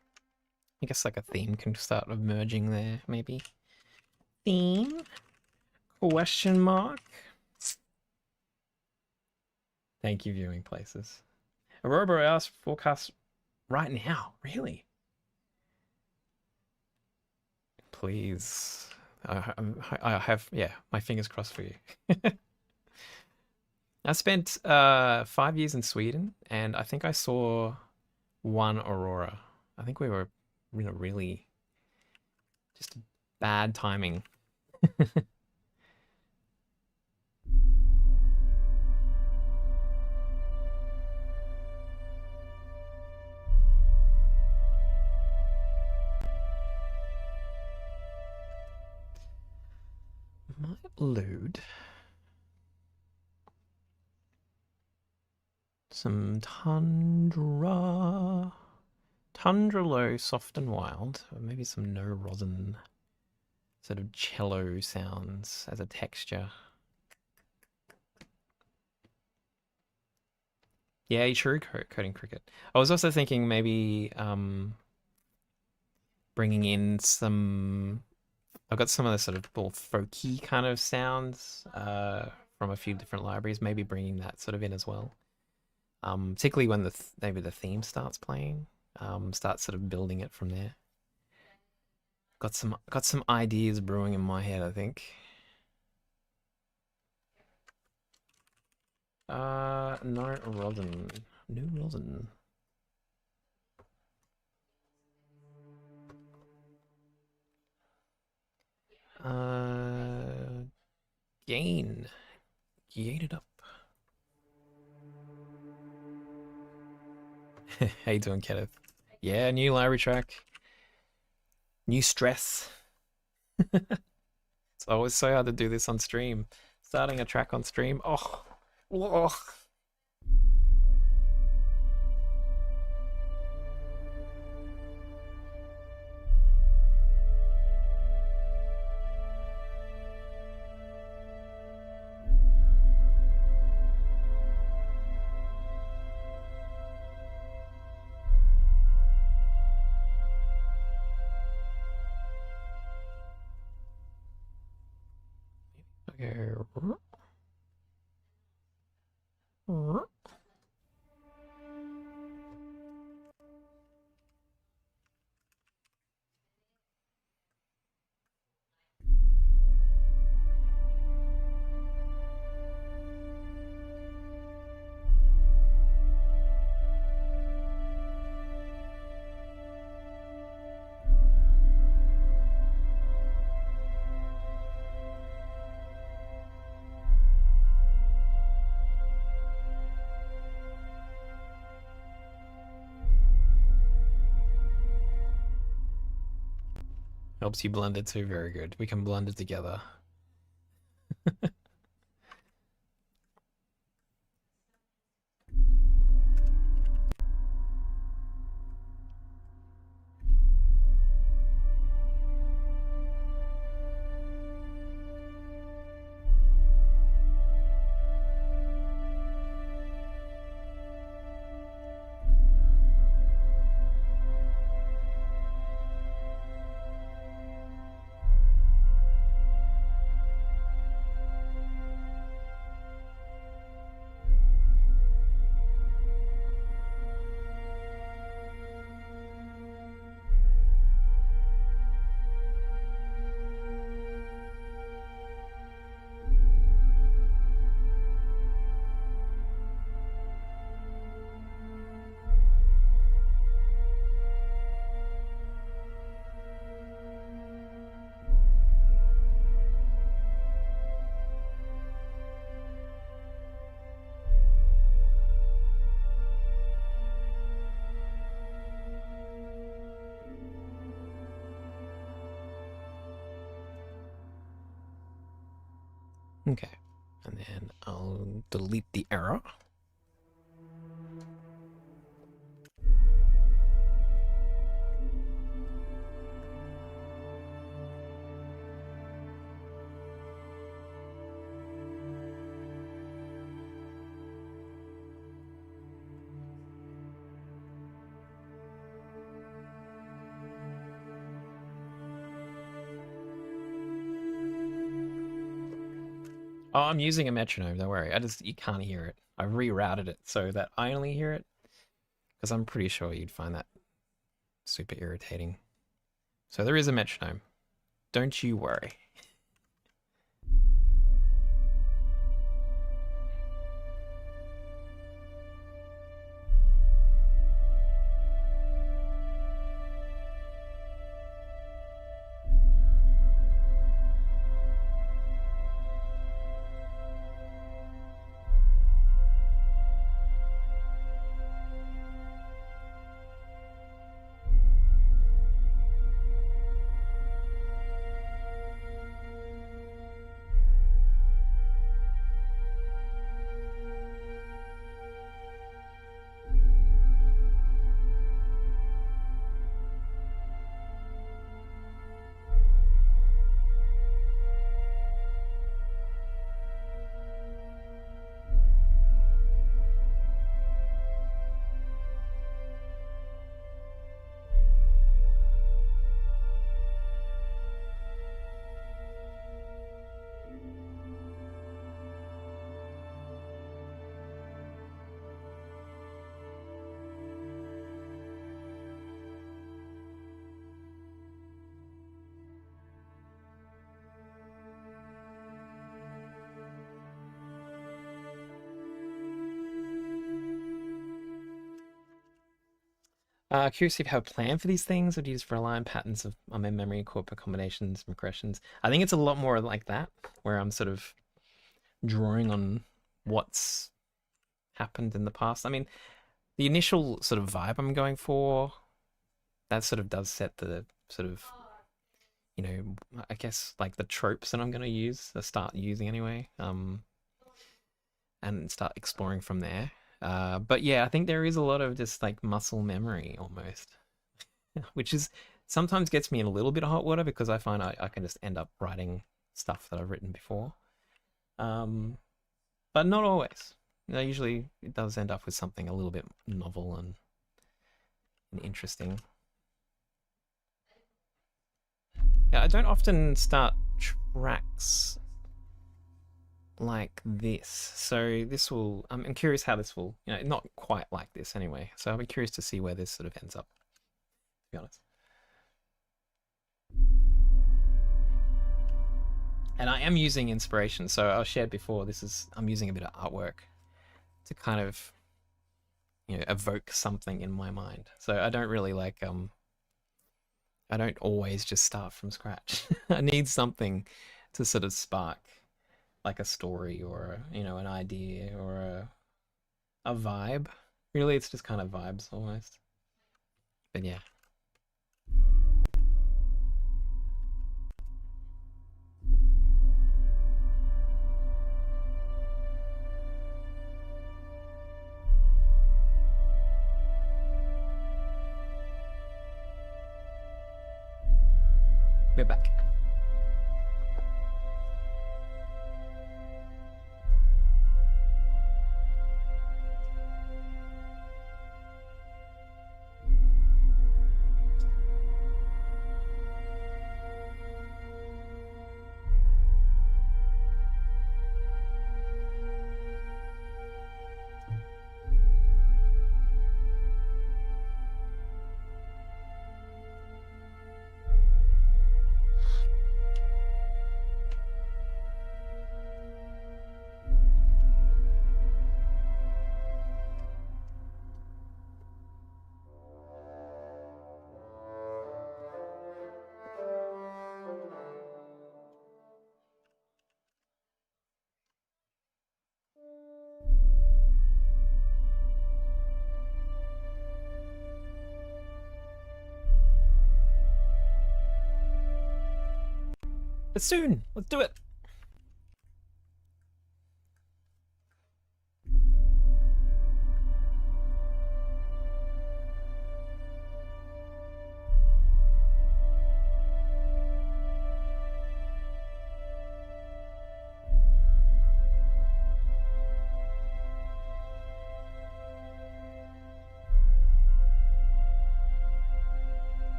I guess like a theme can start emerging there, maybe. Theme? Question mark? Thank you, viewing places. Aurora Borealis forecast right now. Really? Please. I have, yeah, my fingers crossed for you. I spent 5 years in Sweden, and I think I saw one aurora. I think we were, really just bad timing. Might load some tundra. Tundra low, soft and wild, or maybe some no rosin sort of cello sounds as a texture. Yeah, true, coding cricket. I was also thinking maybe bringing in some. I've got some of the sort of more folky kind of sounds from a few different libraries. Maybe bringing that sort of in as well. Particularly when maybe the theme starts playing. Start sort of building it from there. Got some ideas brewing in my head, I think. No rosin. No rosin. Gain. Gain it up. How you doing, Kenneth? Yeah, new library track. New stress. It's always so hard to do this on stream. Starting a track on stream. Oh. Oh. Okay. Helps you blend it too. Very good. We can blend it together. Okay. And then I'll delete the error. Oh, I'm using a metronome, don't worry. You can't hear it. I rerouted it so that I only hear it because I'm pretty sure you'd find that super irritating. So there is a metronome. Don't you worry. Curious if you have a plan for these things, or do you just rely on patterns of in memory, corpora combinations, regressions? I think it's a lot more like that, where I'm sort of drawing on what's happened in the past. I mean, the initial sort of vibe I'm going for, that sort of does set the sort of, I guess like the tropes that I'm going to use, start using anyway, and start exploring from there. But yeah, I think there is a lot of just like muscle memory almost, which is sometimes gets me in a little bit of hot water because I find I can just end up writing stuff that I've written before. Um, but not always. Usually it does end up with something a little bit novel and interesting. Yeah, I don't often start tracks like this. So this will, I'm curious how this will, not quite like this anyway. So I'll be curious to see where this sort of ends up, to be honest. And I am using inspiration. So I shared before, I'm using a bit of artwork to kind of, evoke something in my mind. So I don't really I don't always just start from scratch. I need something to sort of spark like a story or an idea or a vibe. Really, it's just kind of vibes almost. But yeah. We're back. But soon, let's do it.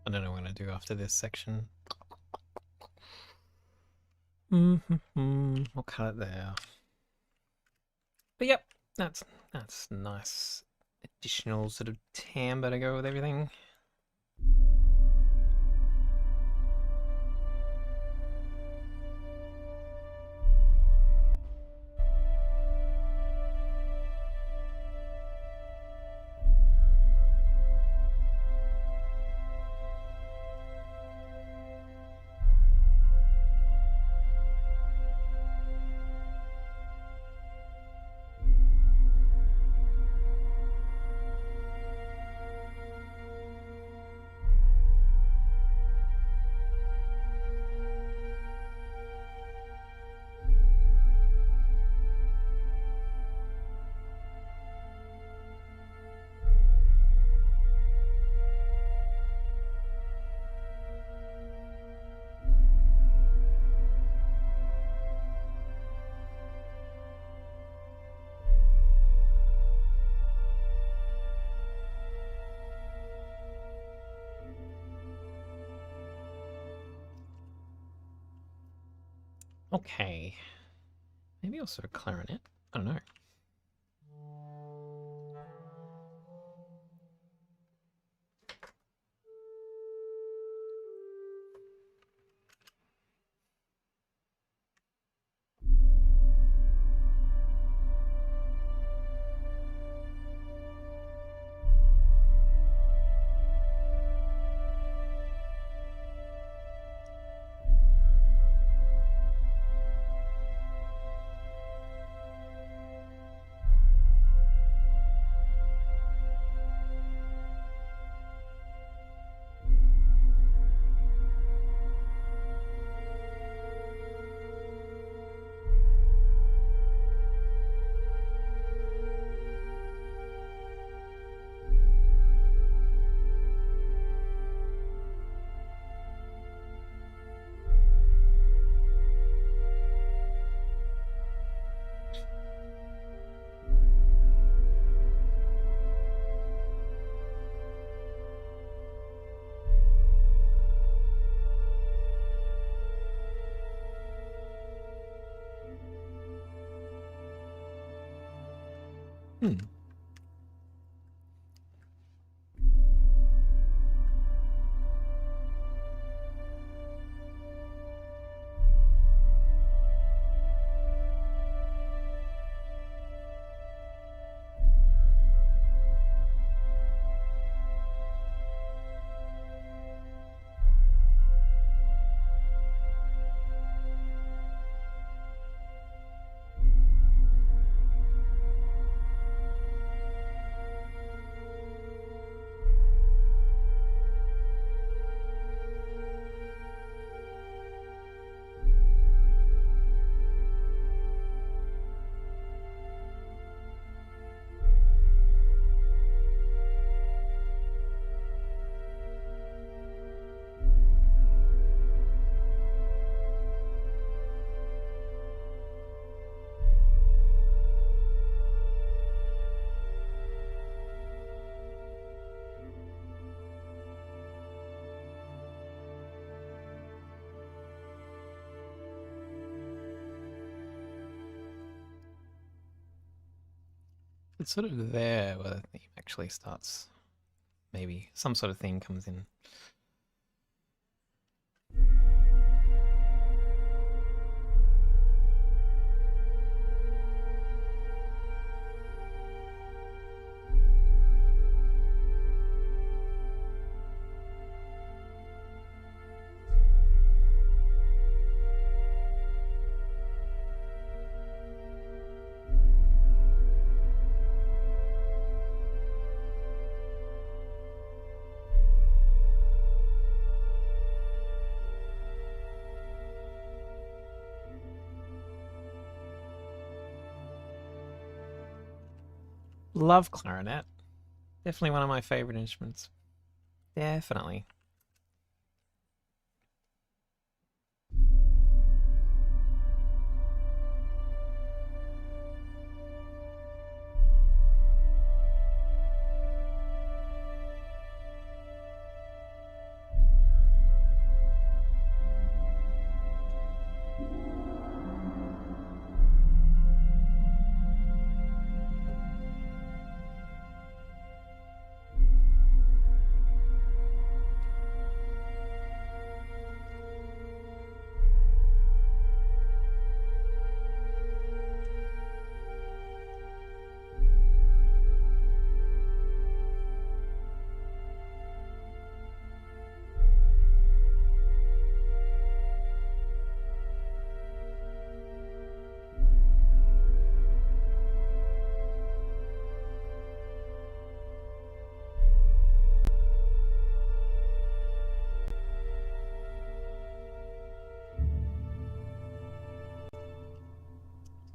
I don't know what I'm going to do after this section. We'll cut it there. But yep, that's nice additional sort of timbre to go with everything. Okay. Maybe also a clarinet. I don't know. It's sort of there where the theme actually starts. Maybe some sort of theme comes in. Love clarinet. Definitely one of my favorite instruments. Definitely.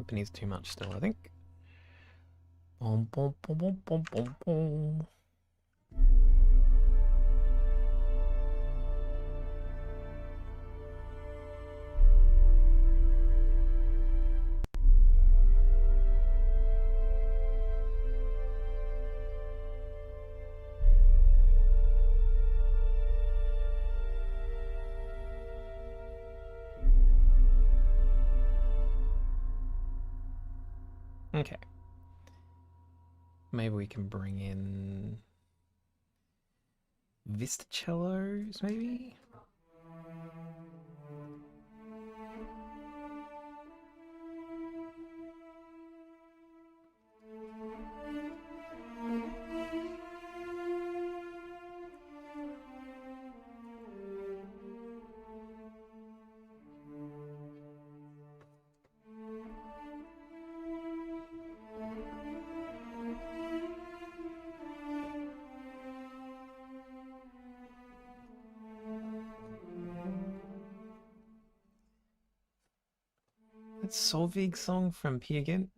Timpani's too much still, I think. Boom, boom, boom, boom, boom, boom, boom. Okay. Maybe we can bring in vistacellos, maybe? That's Solveig's song from Peer Gynt.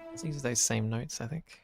Let's use those same notes, I think.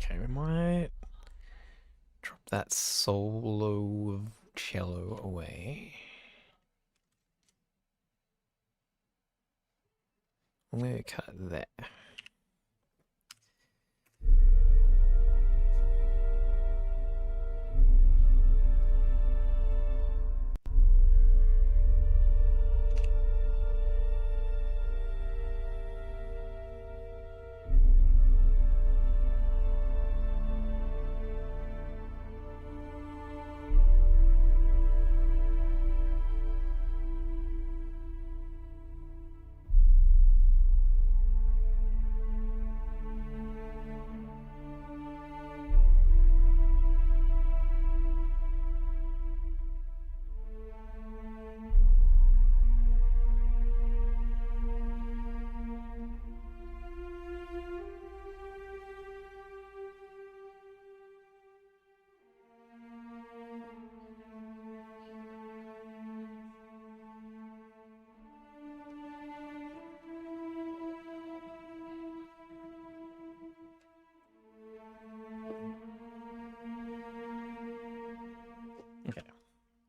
Okay, we might drop that solo of cello away. I'm going to cut that.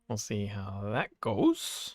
We'll see how that goes.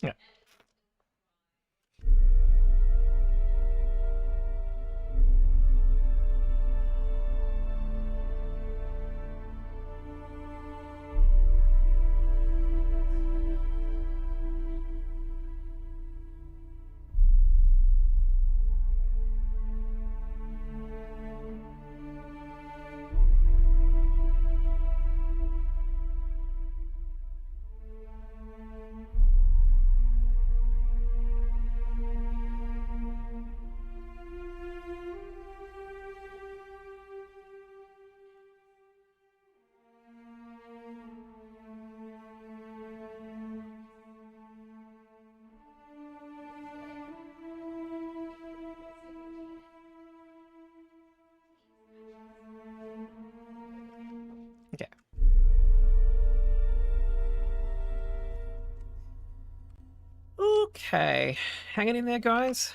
Yeah. Okay. Okay. Hanging in there, guys.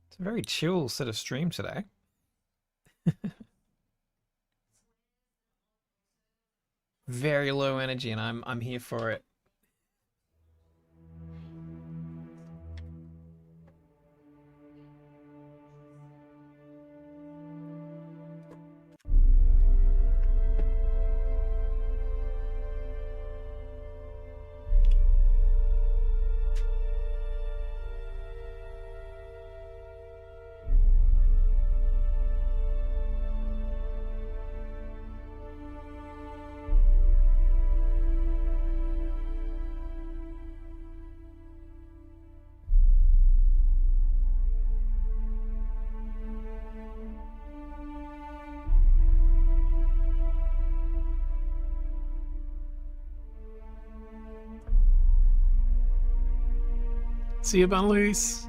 It's a very chill sort of stream today. Very low energy, and I'm here for it. See you, Bun Loose.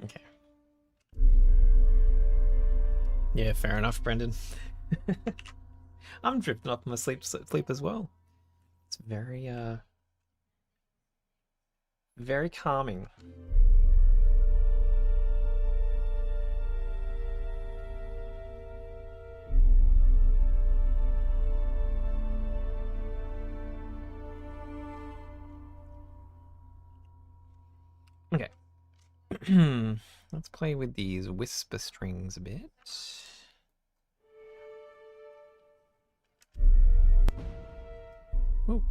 Okay. Yeah, fair enough, Brendan. I'm drifting off my sleep as well. It's very calming. Okay. Let's play with these whisper strings a bit. Ooh.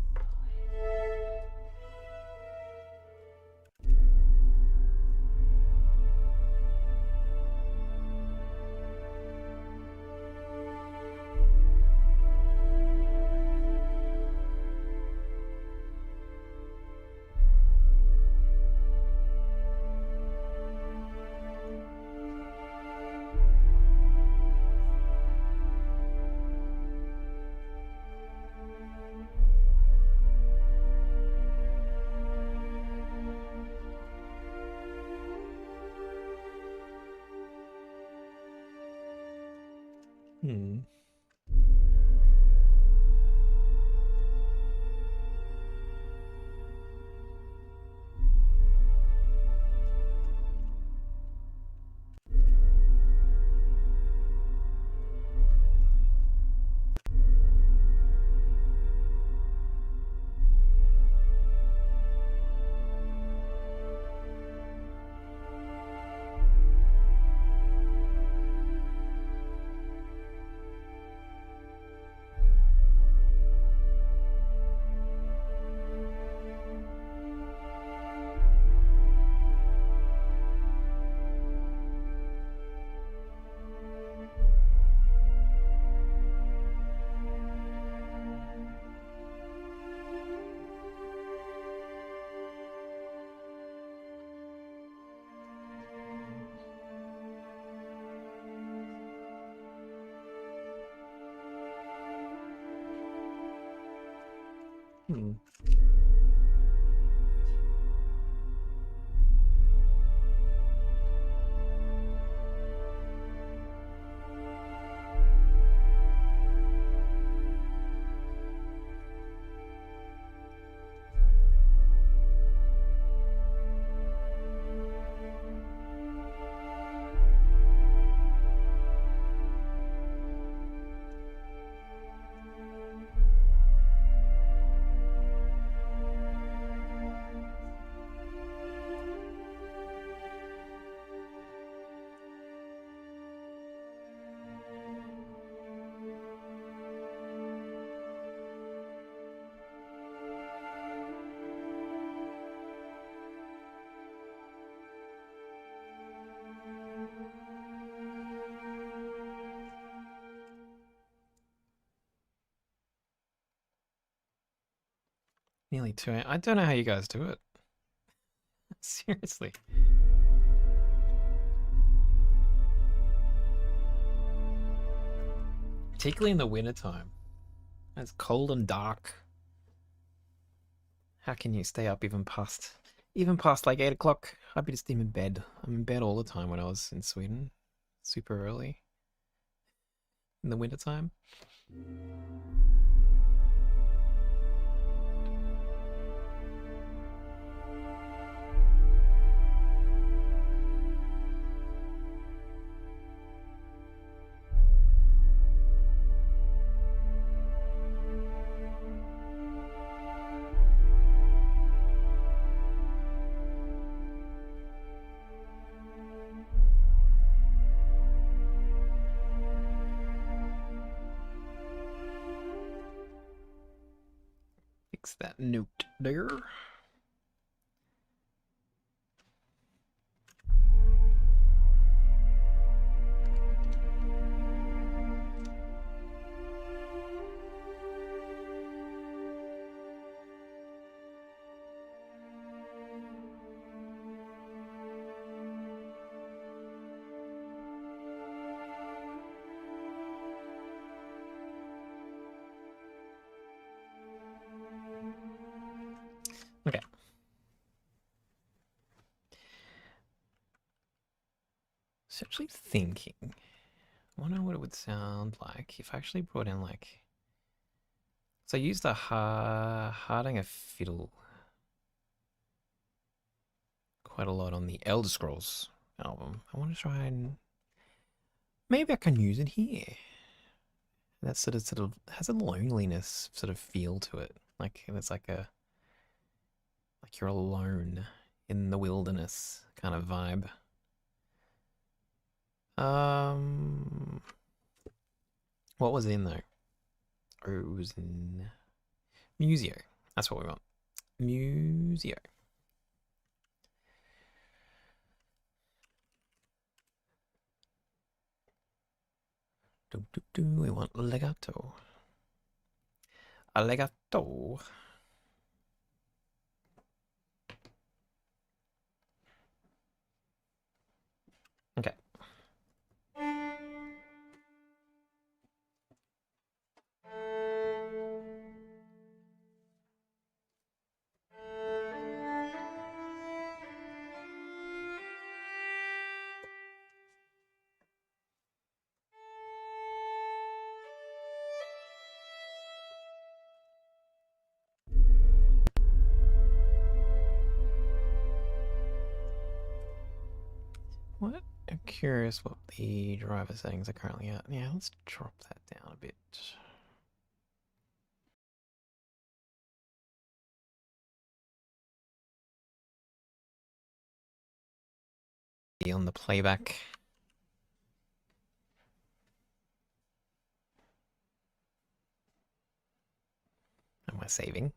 Hmm. Hmm. Nearly 2 a.m. I don't know how you guys do it. Seriously. Particularly in the wintertime. It's cold and dark. How can you stay up even past like 8 o'clock? I'd be just in bed. I'm in bed all the time when I was in Sweden. Super early in the wintertime. Fix that note there. Okay. So actually thinking, I wonder what it would sound like if I actually brought in like. So I used the Hardanger fiddle quite a lot on the Elder Scrolls album. I want to try and maybe I can use it here. That sort of has a loneliness sort of feel to it. Like it's like you're alone in the wilderness kind of vibe. Um, what was it in though? Oh, it was in Museo. That's what we want. Museo. We want legato. A legato. Okay. curious what the driver settings are currently at. Yeah, let's drop that down a bit. Be on the playback. Am I saving?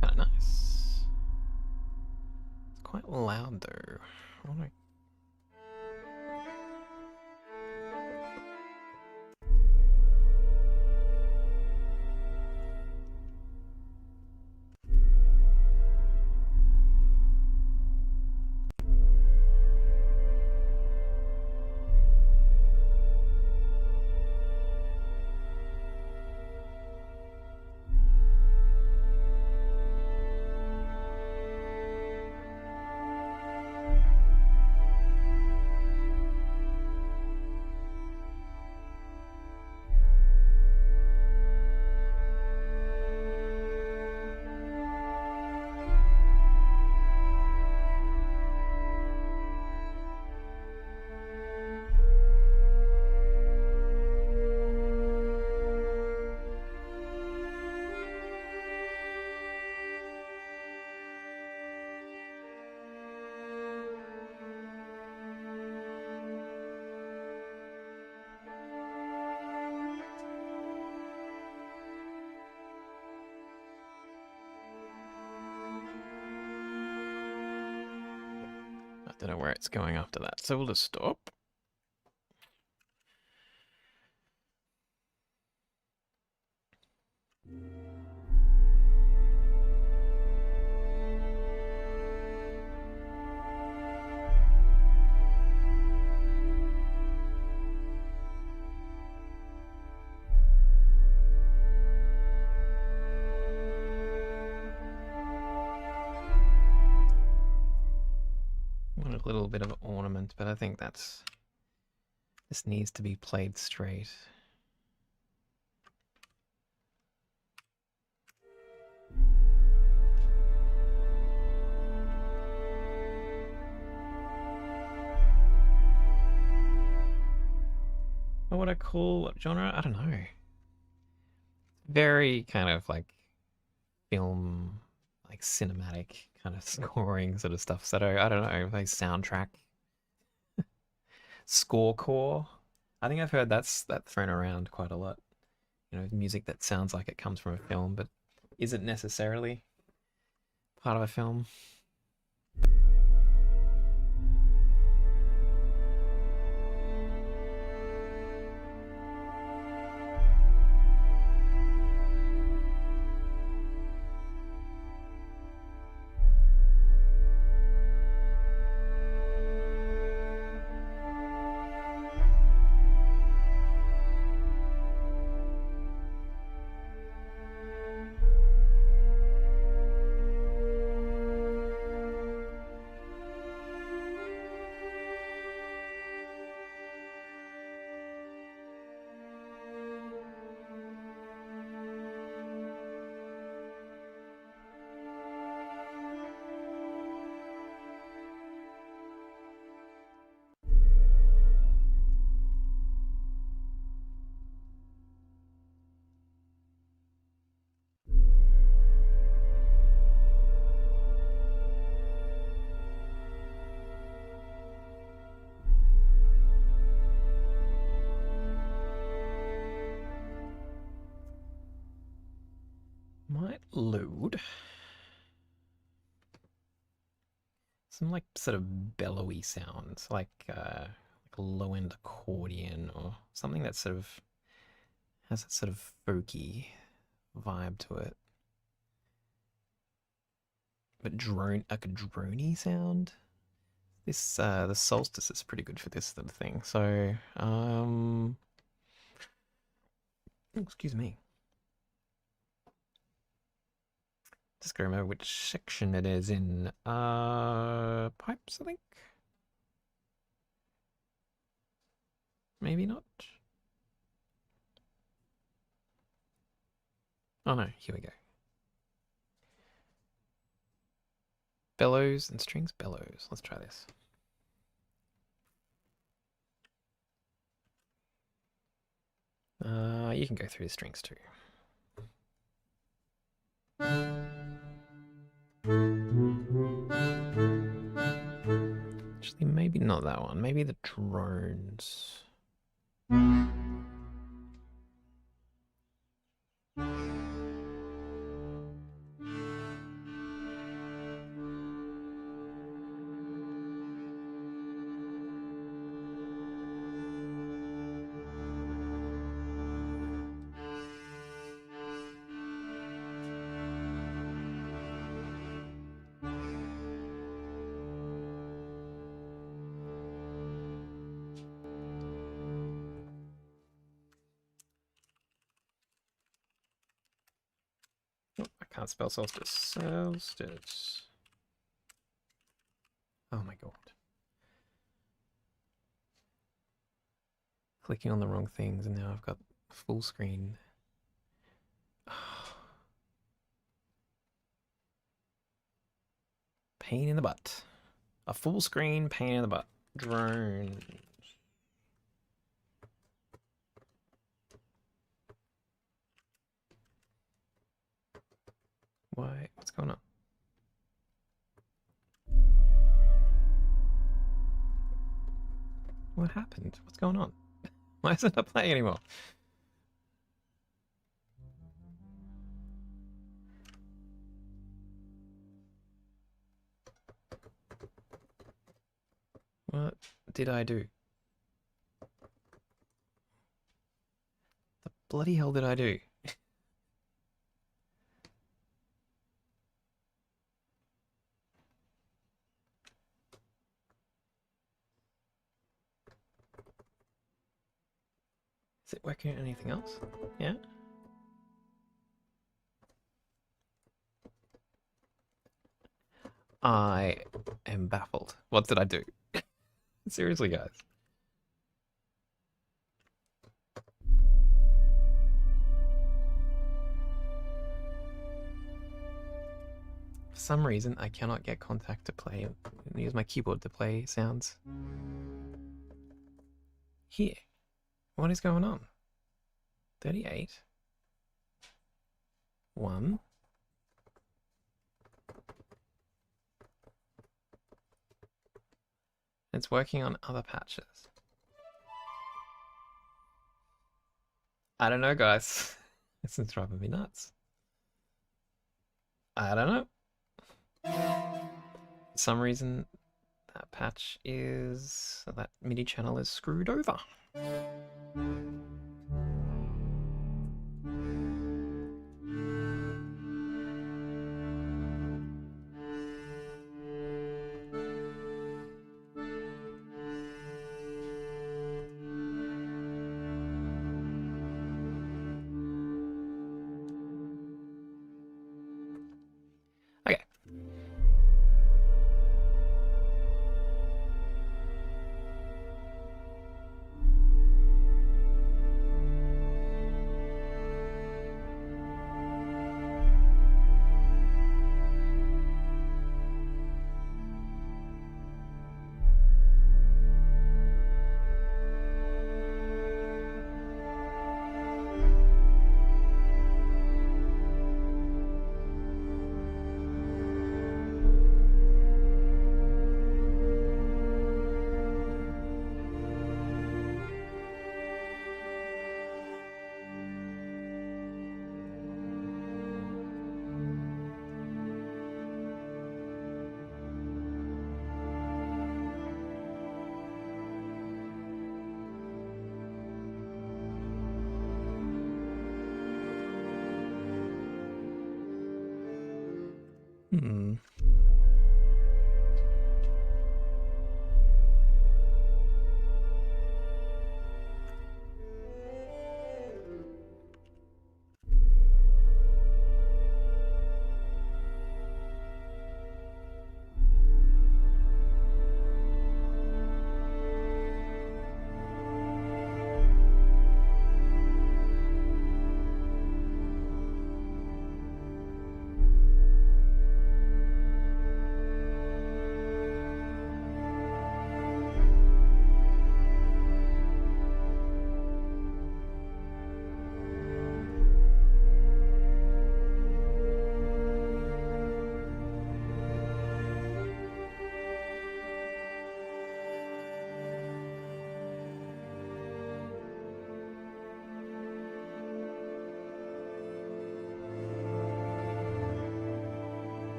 Kind of nice. It's quite loud though. I wanna... I don't know where it's going after that, so we'll just stop. Want a little bit of ornament, but I think this needs to be played straight. What genre? I don't know. Very kind of like film, like cinematic kind of scoring sort of stuff. So I don't know, like soundtrack, scorecore. I think I've heard that thrown around quite a lot. You know, music that sounds like it comes from a film, but isn't necessarily part of a film. might load some like sort of bellowy sounds, like a low end accordion or something that sort of has that sort of folky vibe to it. But drone, like a droney sound. This the solstice is pretty good for this sort of thing. So excuse me. Just gotta remember which section it is in. Pipes, I think. Maybe not. Oh no, here we go. Bellows and strings, bellows. Let's try this. You can go through the strings too. Actually, maybe not that one. Maybe the drones. Oh, I can't spell solstice. Solstice. Oh my god. Clicking on the wrong things and now I've got full screen. Pain in the butt. A full screen pain in the butt. Drone. Why? What's going on? What happened? What's going on? Why isn't it playing anymore? What did I do? The bloody hell did I do? Is it working on anything else? Yeah? I am baffled. What did I do? Seriously, guys. For some reason, I cannot get contact to play. Use my keyboard to play sounds. Here. What is going on? 38. 1. It's working on other patches. I don't know, guys. This is driving me nuts. I don't know. For some reason, that patch is... that MIDI channel is screwed over. Okay.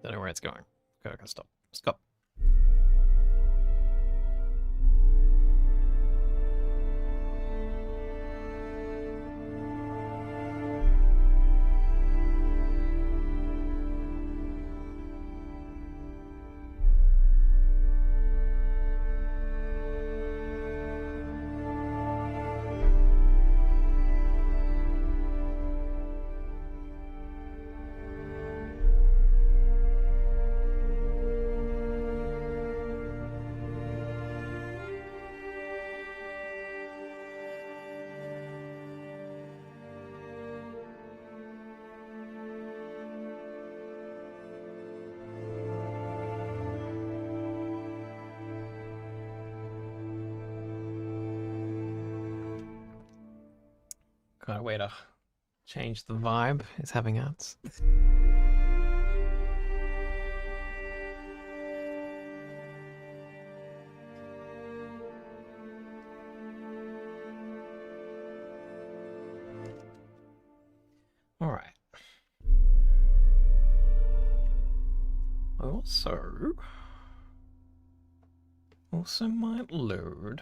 Don't know where it's going. Go, stop. Stop. Got a way to change the vibe. Is having ads. All right. Also might load.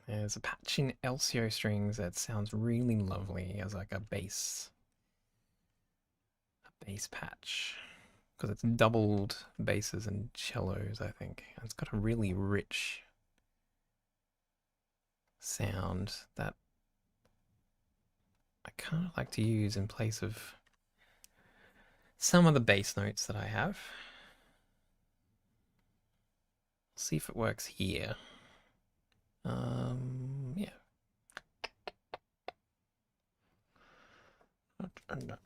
There's a patch in LCO strings that sounds really lovely as like a bass patch, because it's doubled basses and cellos, I think. And it's got a really rich sound that I kind of like to use in place of some of the bass notes that I have. See if it works here. Yeah. Not.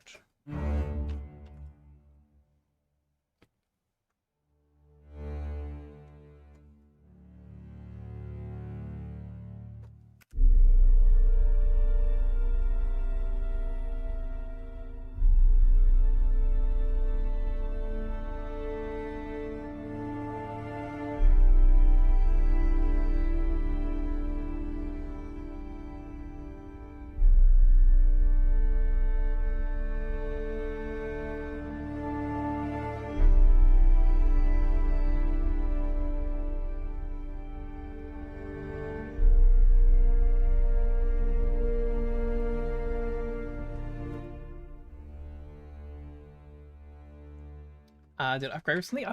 Did I upgrade recently?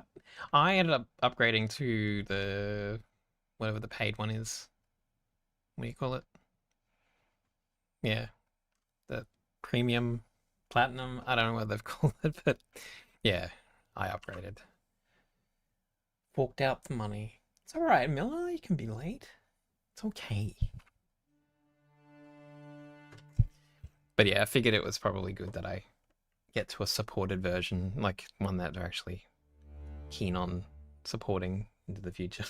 I ended up upgrading to the whatever the paid one is. What do you call it? Yeah, the premium, platinum. I don't know what they've called it, but yeah, I upgraded. Forked out the money. It's all right, Miller. You can be late. It's okay. But yeah, I figured it was probably good that I get to a supported version, like one that they're actually keen on supporting into the future.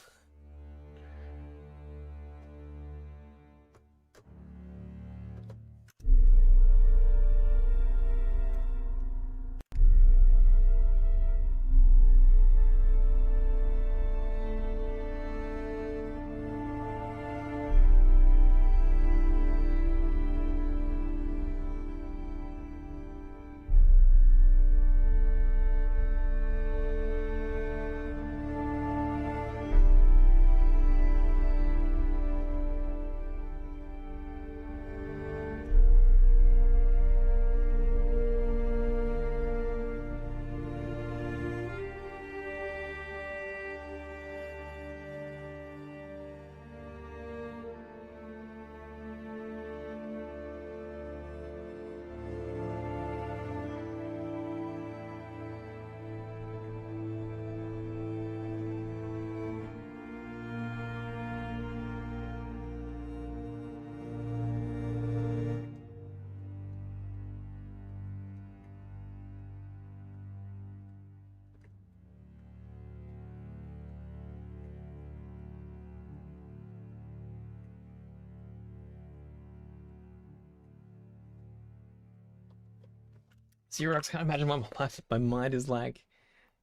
Xerox, can't imagine what my mind is like.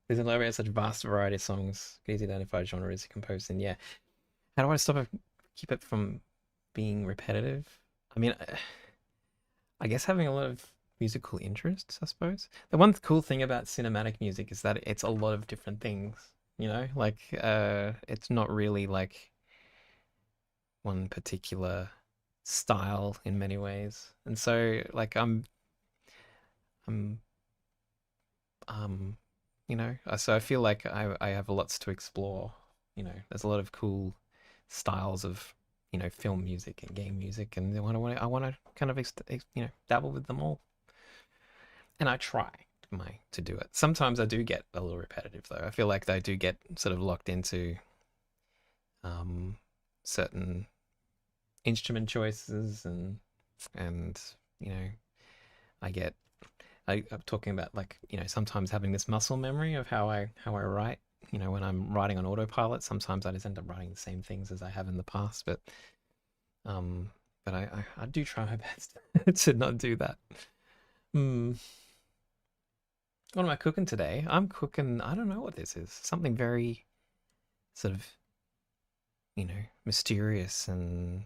There's a such vast variety of songs, easy to identify genres composed in. Yeah. How do I keep it from being repetitive? I mean, I guess having a lot of musical interests, I suppose. The one cool thing about cinematic music is that it's a lot of different things, you know? Like it's not really like one particular style in many ways. And so like I'm um you know, so I feel like I have lots to explore. You know, there's a lot of cool styles of, you know, film music and game music, and I want to kind of you know, dabble with them all. And I try my to do it. Sometimes I do get a little repetitive though. I feel like I do get sort of locked into um certain instrument choices, and you know, I get I'm talking about, like, you know, sometimes having this muscle memory of how I write. You know, when I'm writing on autopilot, sometimes I just end up writing the same things as I have in the past. Um, but I do try my best to not do that. Hmm. What am I cooking today? I'm cooking. I don't know what this is. Something very sort of, you know, mysterious and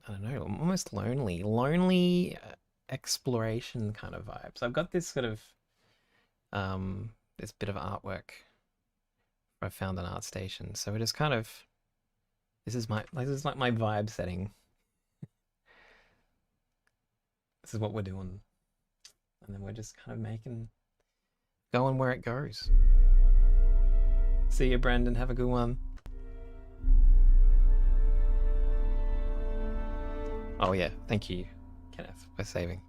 I don't know, almost lonely exploration kind of vibes. I've got this sort of this bit of artwork I found on ArtStation. So it is kind of this is like my vibe setting. This is what we're doing, and then we're just kind of making going where it goes. See you, Brandon. Have a good one. Oh yeah, thank you, Kenneth, for saving.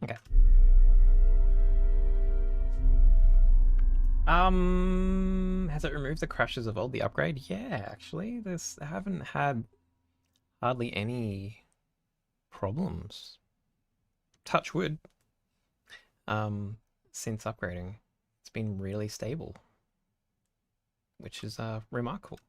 Okay. Has it removed the crashes of old the upgrade? Yeah, actually, I haven't had hardly any problems. Touch wood. Um, since upgrading, it's been really stable, which is remarkable.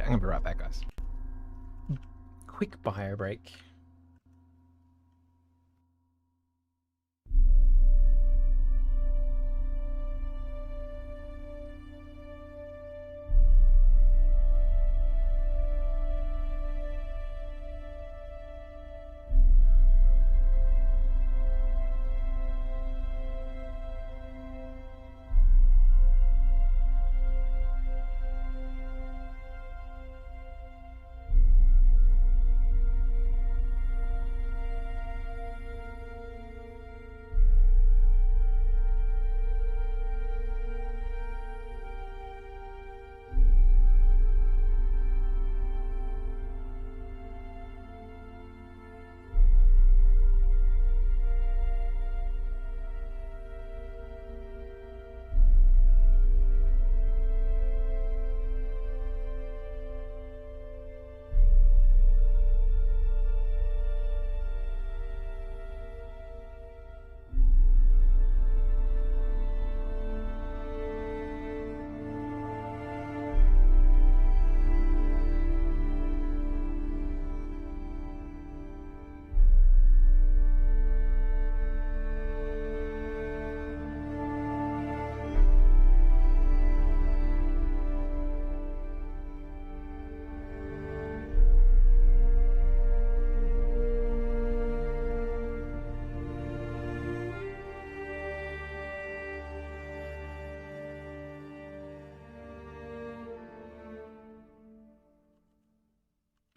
I'm gonna be right back, guys. Quick bio break.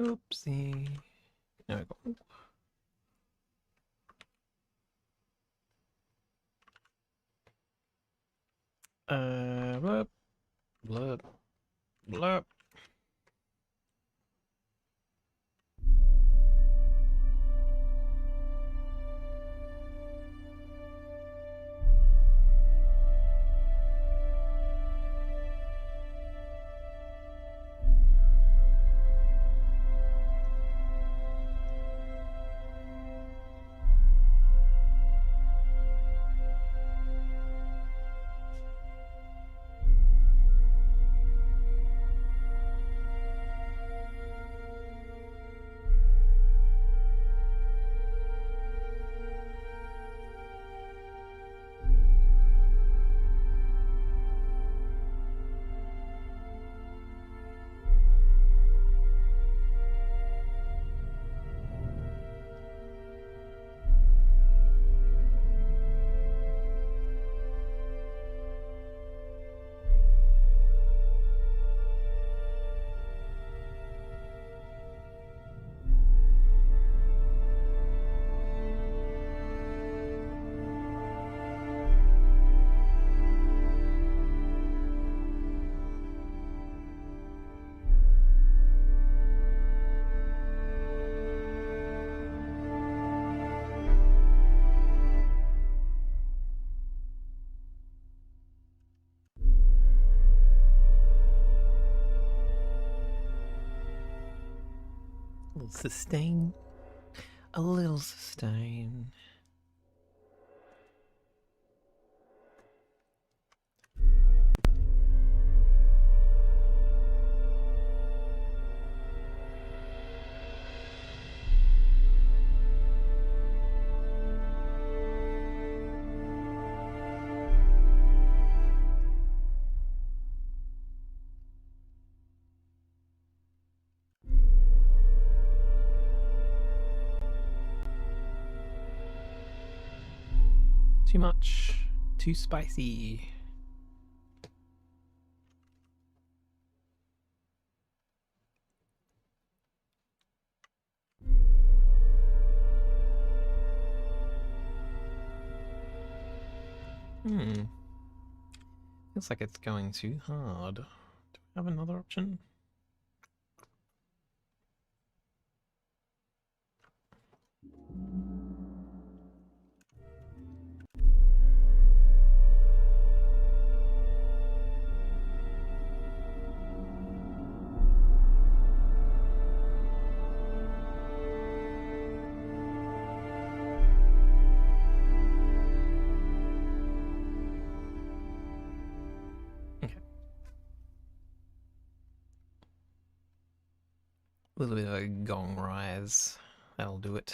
Oopsie. No, go. Blurp, blurp, blurp. A little sustain. A little sustain. Too much. Too spicy. Feels like it's going too hard. Do I have another option? A little bit of a gong rise. That'll do it.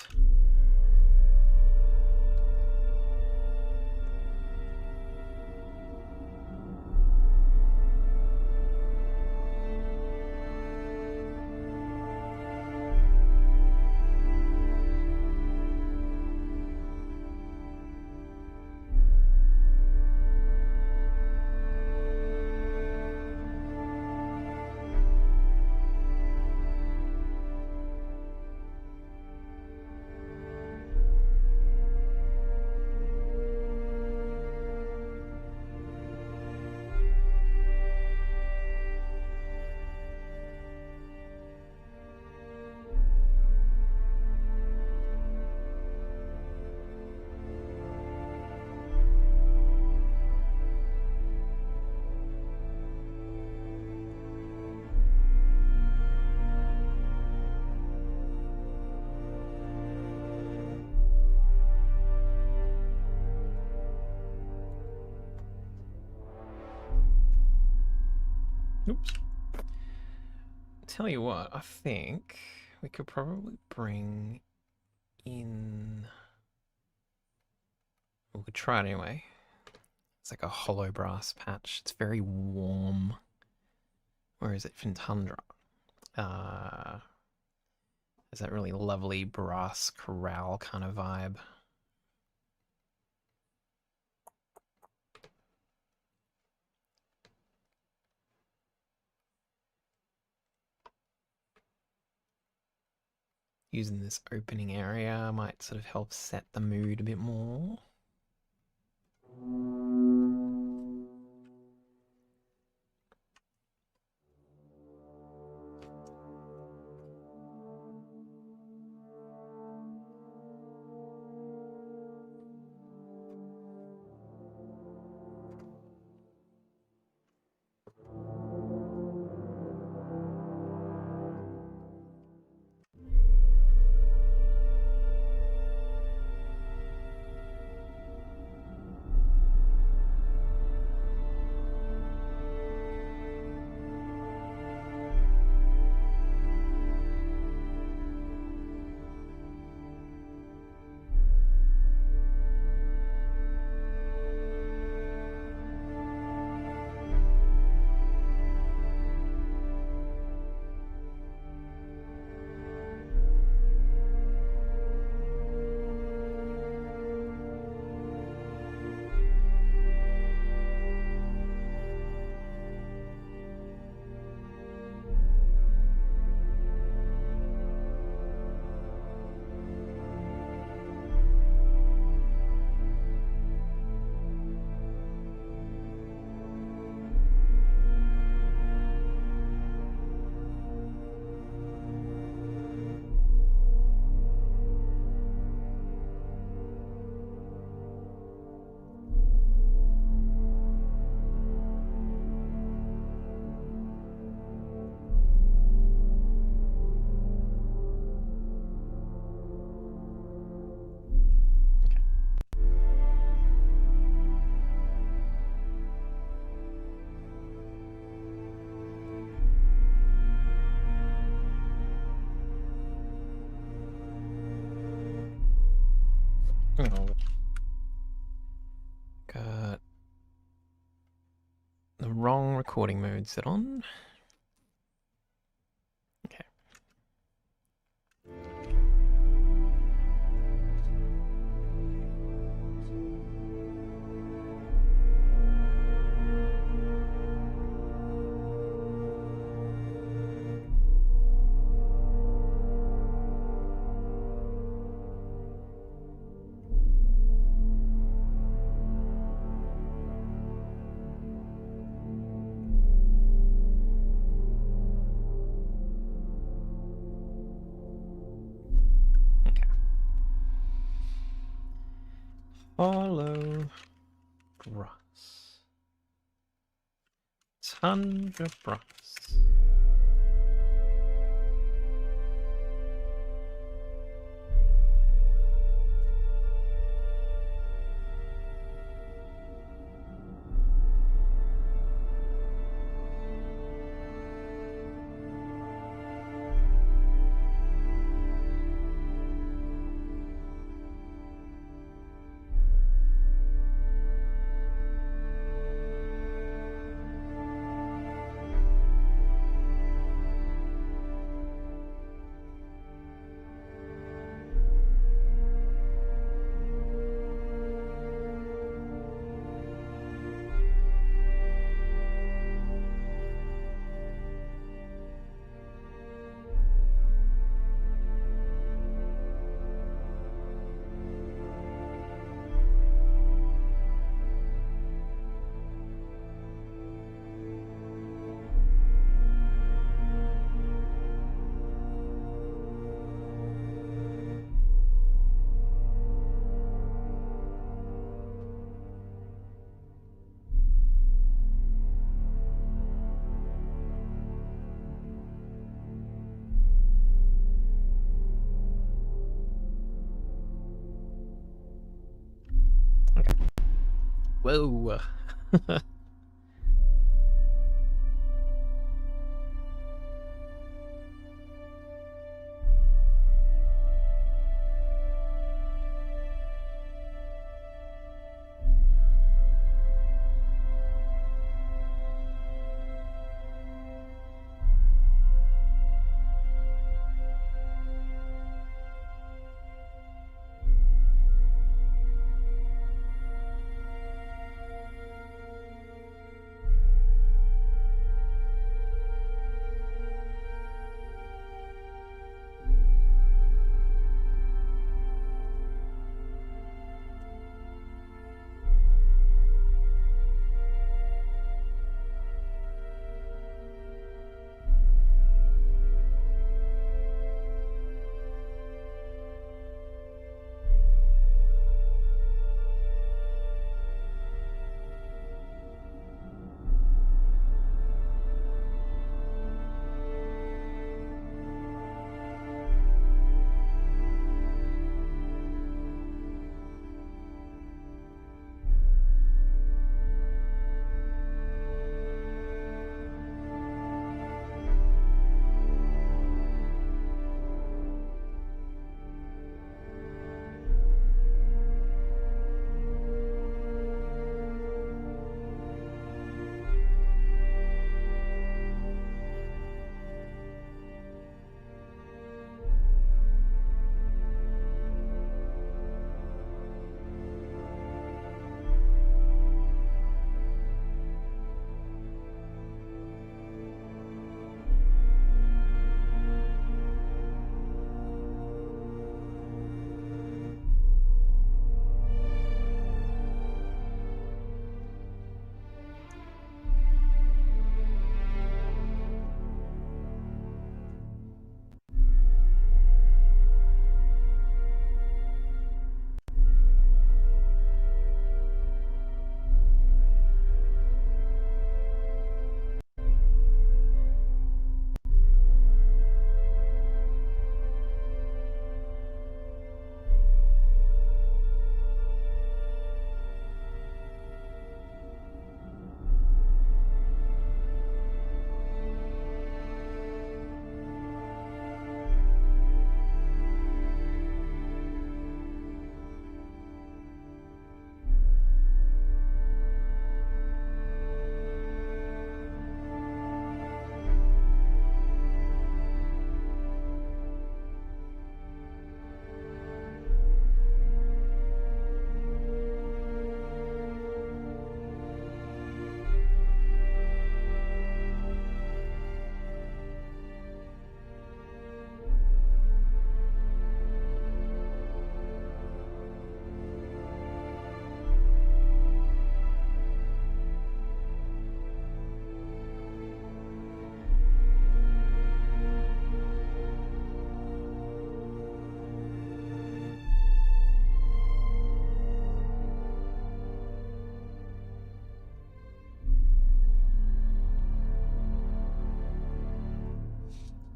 Oops. Tell you what, I think we could probably bring in... We could try it anyway. It's like a hollow brass patch. It's very warm. Or is it Fintundra? Is that really lovely brass chorale kind of vibe? using this opening area might sort of help set the mood a bit more. Oh, got the wrong recording mode set on. Okay. Hollow grass. Tundra grass. Okay. Whoa.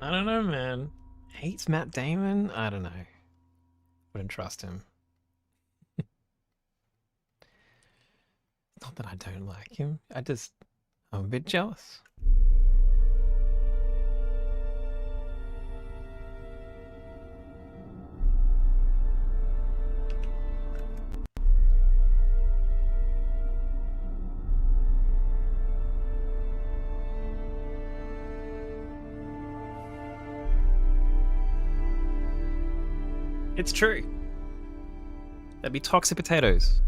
I don't know, man. Hates Matt Damon? I don't know. Wouldn't trust him. Not that I don't like him. I'm a bit jealous. It's true. That'd be toxic potatoes.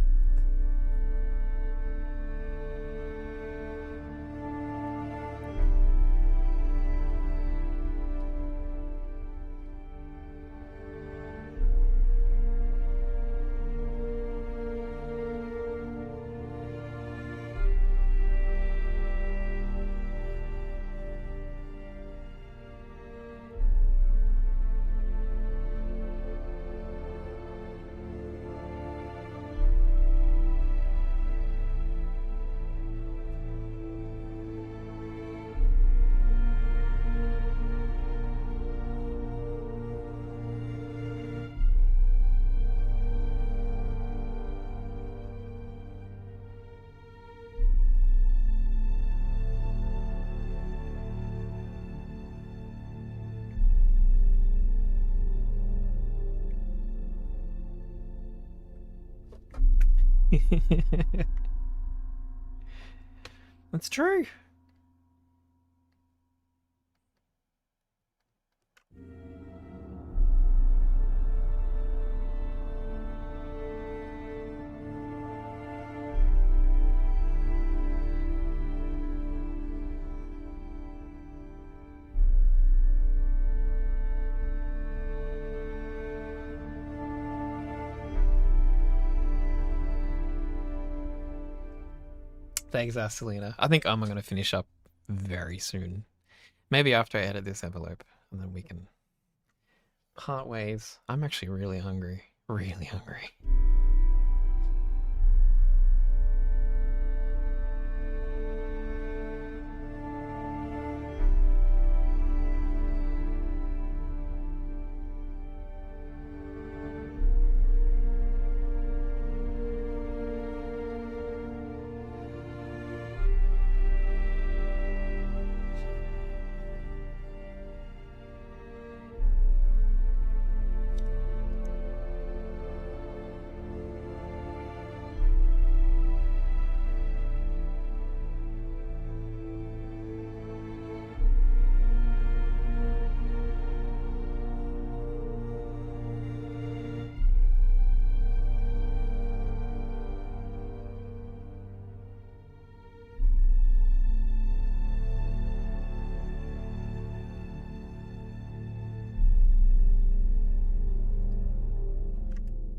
That's true. Thanks, Selena. I think I'm going to finish up very soon. Maybe after I edit this envelope, and then we can part ways. I'm actually really hungry. Really hungry.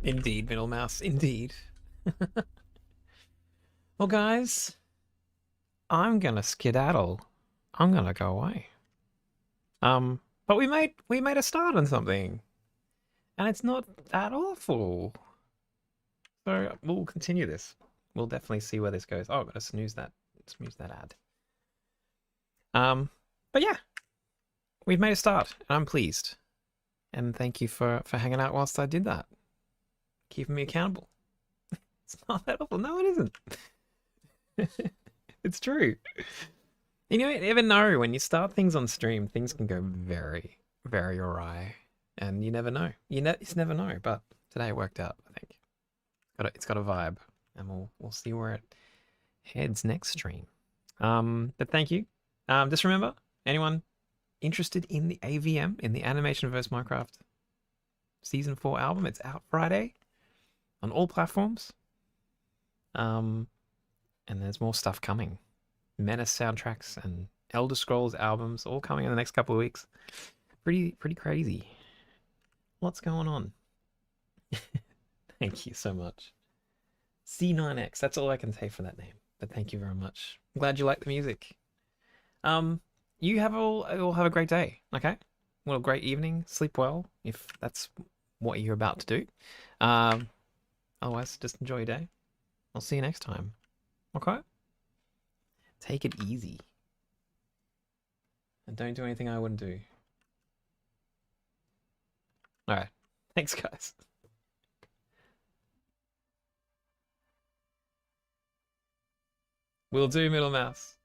Indeed, Middle Mouse. Indeed. Well, guys, I'm gonna skedaddle. I'm gonna go away. But we made a start on something, and it's not that awful. So we'll continue this. We'll definitely see where this goes. Oh, I've got to snooze that ad. But yeah, we've made a start, and I'm pleased. And thank you for hanging out whilst I did that, keeping me accountable. It's not that awful. No, it isn't. It's true. You never know when you start things on stream, things can go very, very awry, and you never know. Just never know. But today it worked out. I think it's got a vibe, and we'll see where it heads next stream. But thank you. Just remember, anyone interested in the AVM, in the Animation vs Minecraft Season 4 album, it's out Friday on all platforms. And there's more stuff coming. Menace soundtracks and Elder Scrolls albums all coming in the next couple of weeks. Pretty crazy. What's going on? Thank you so much. C9X, that's all I can say for that name. But thank you very much. I'm glad you like the music. You all have a great day, okay? Well, a great evening. Sleep well, if that's what you're about to do. Otherwise, just enjoy your day. I'll see you next time. Okay? Take it easy. And don't do anything I wouldn't do. All right. Thanks, guys. We'll do, middle mouse.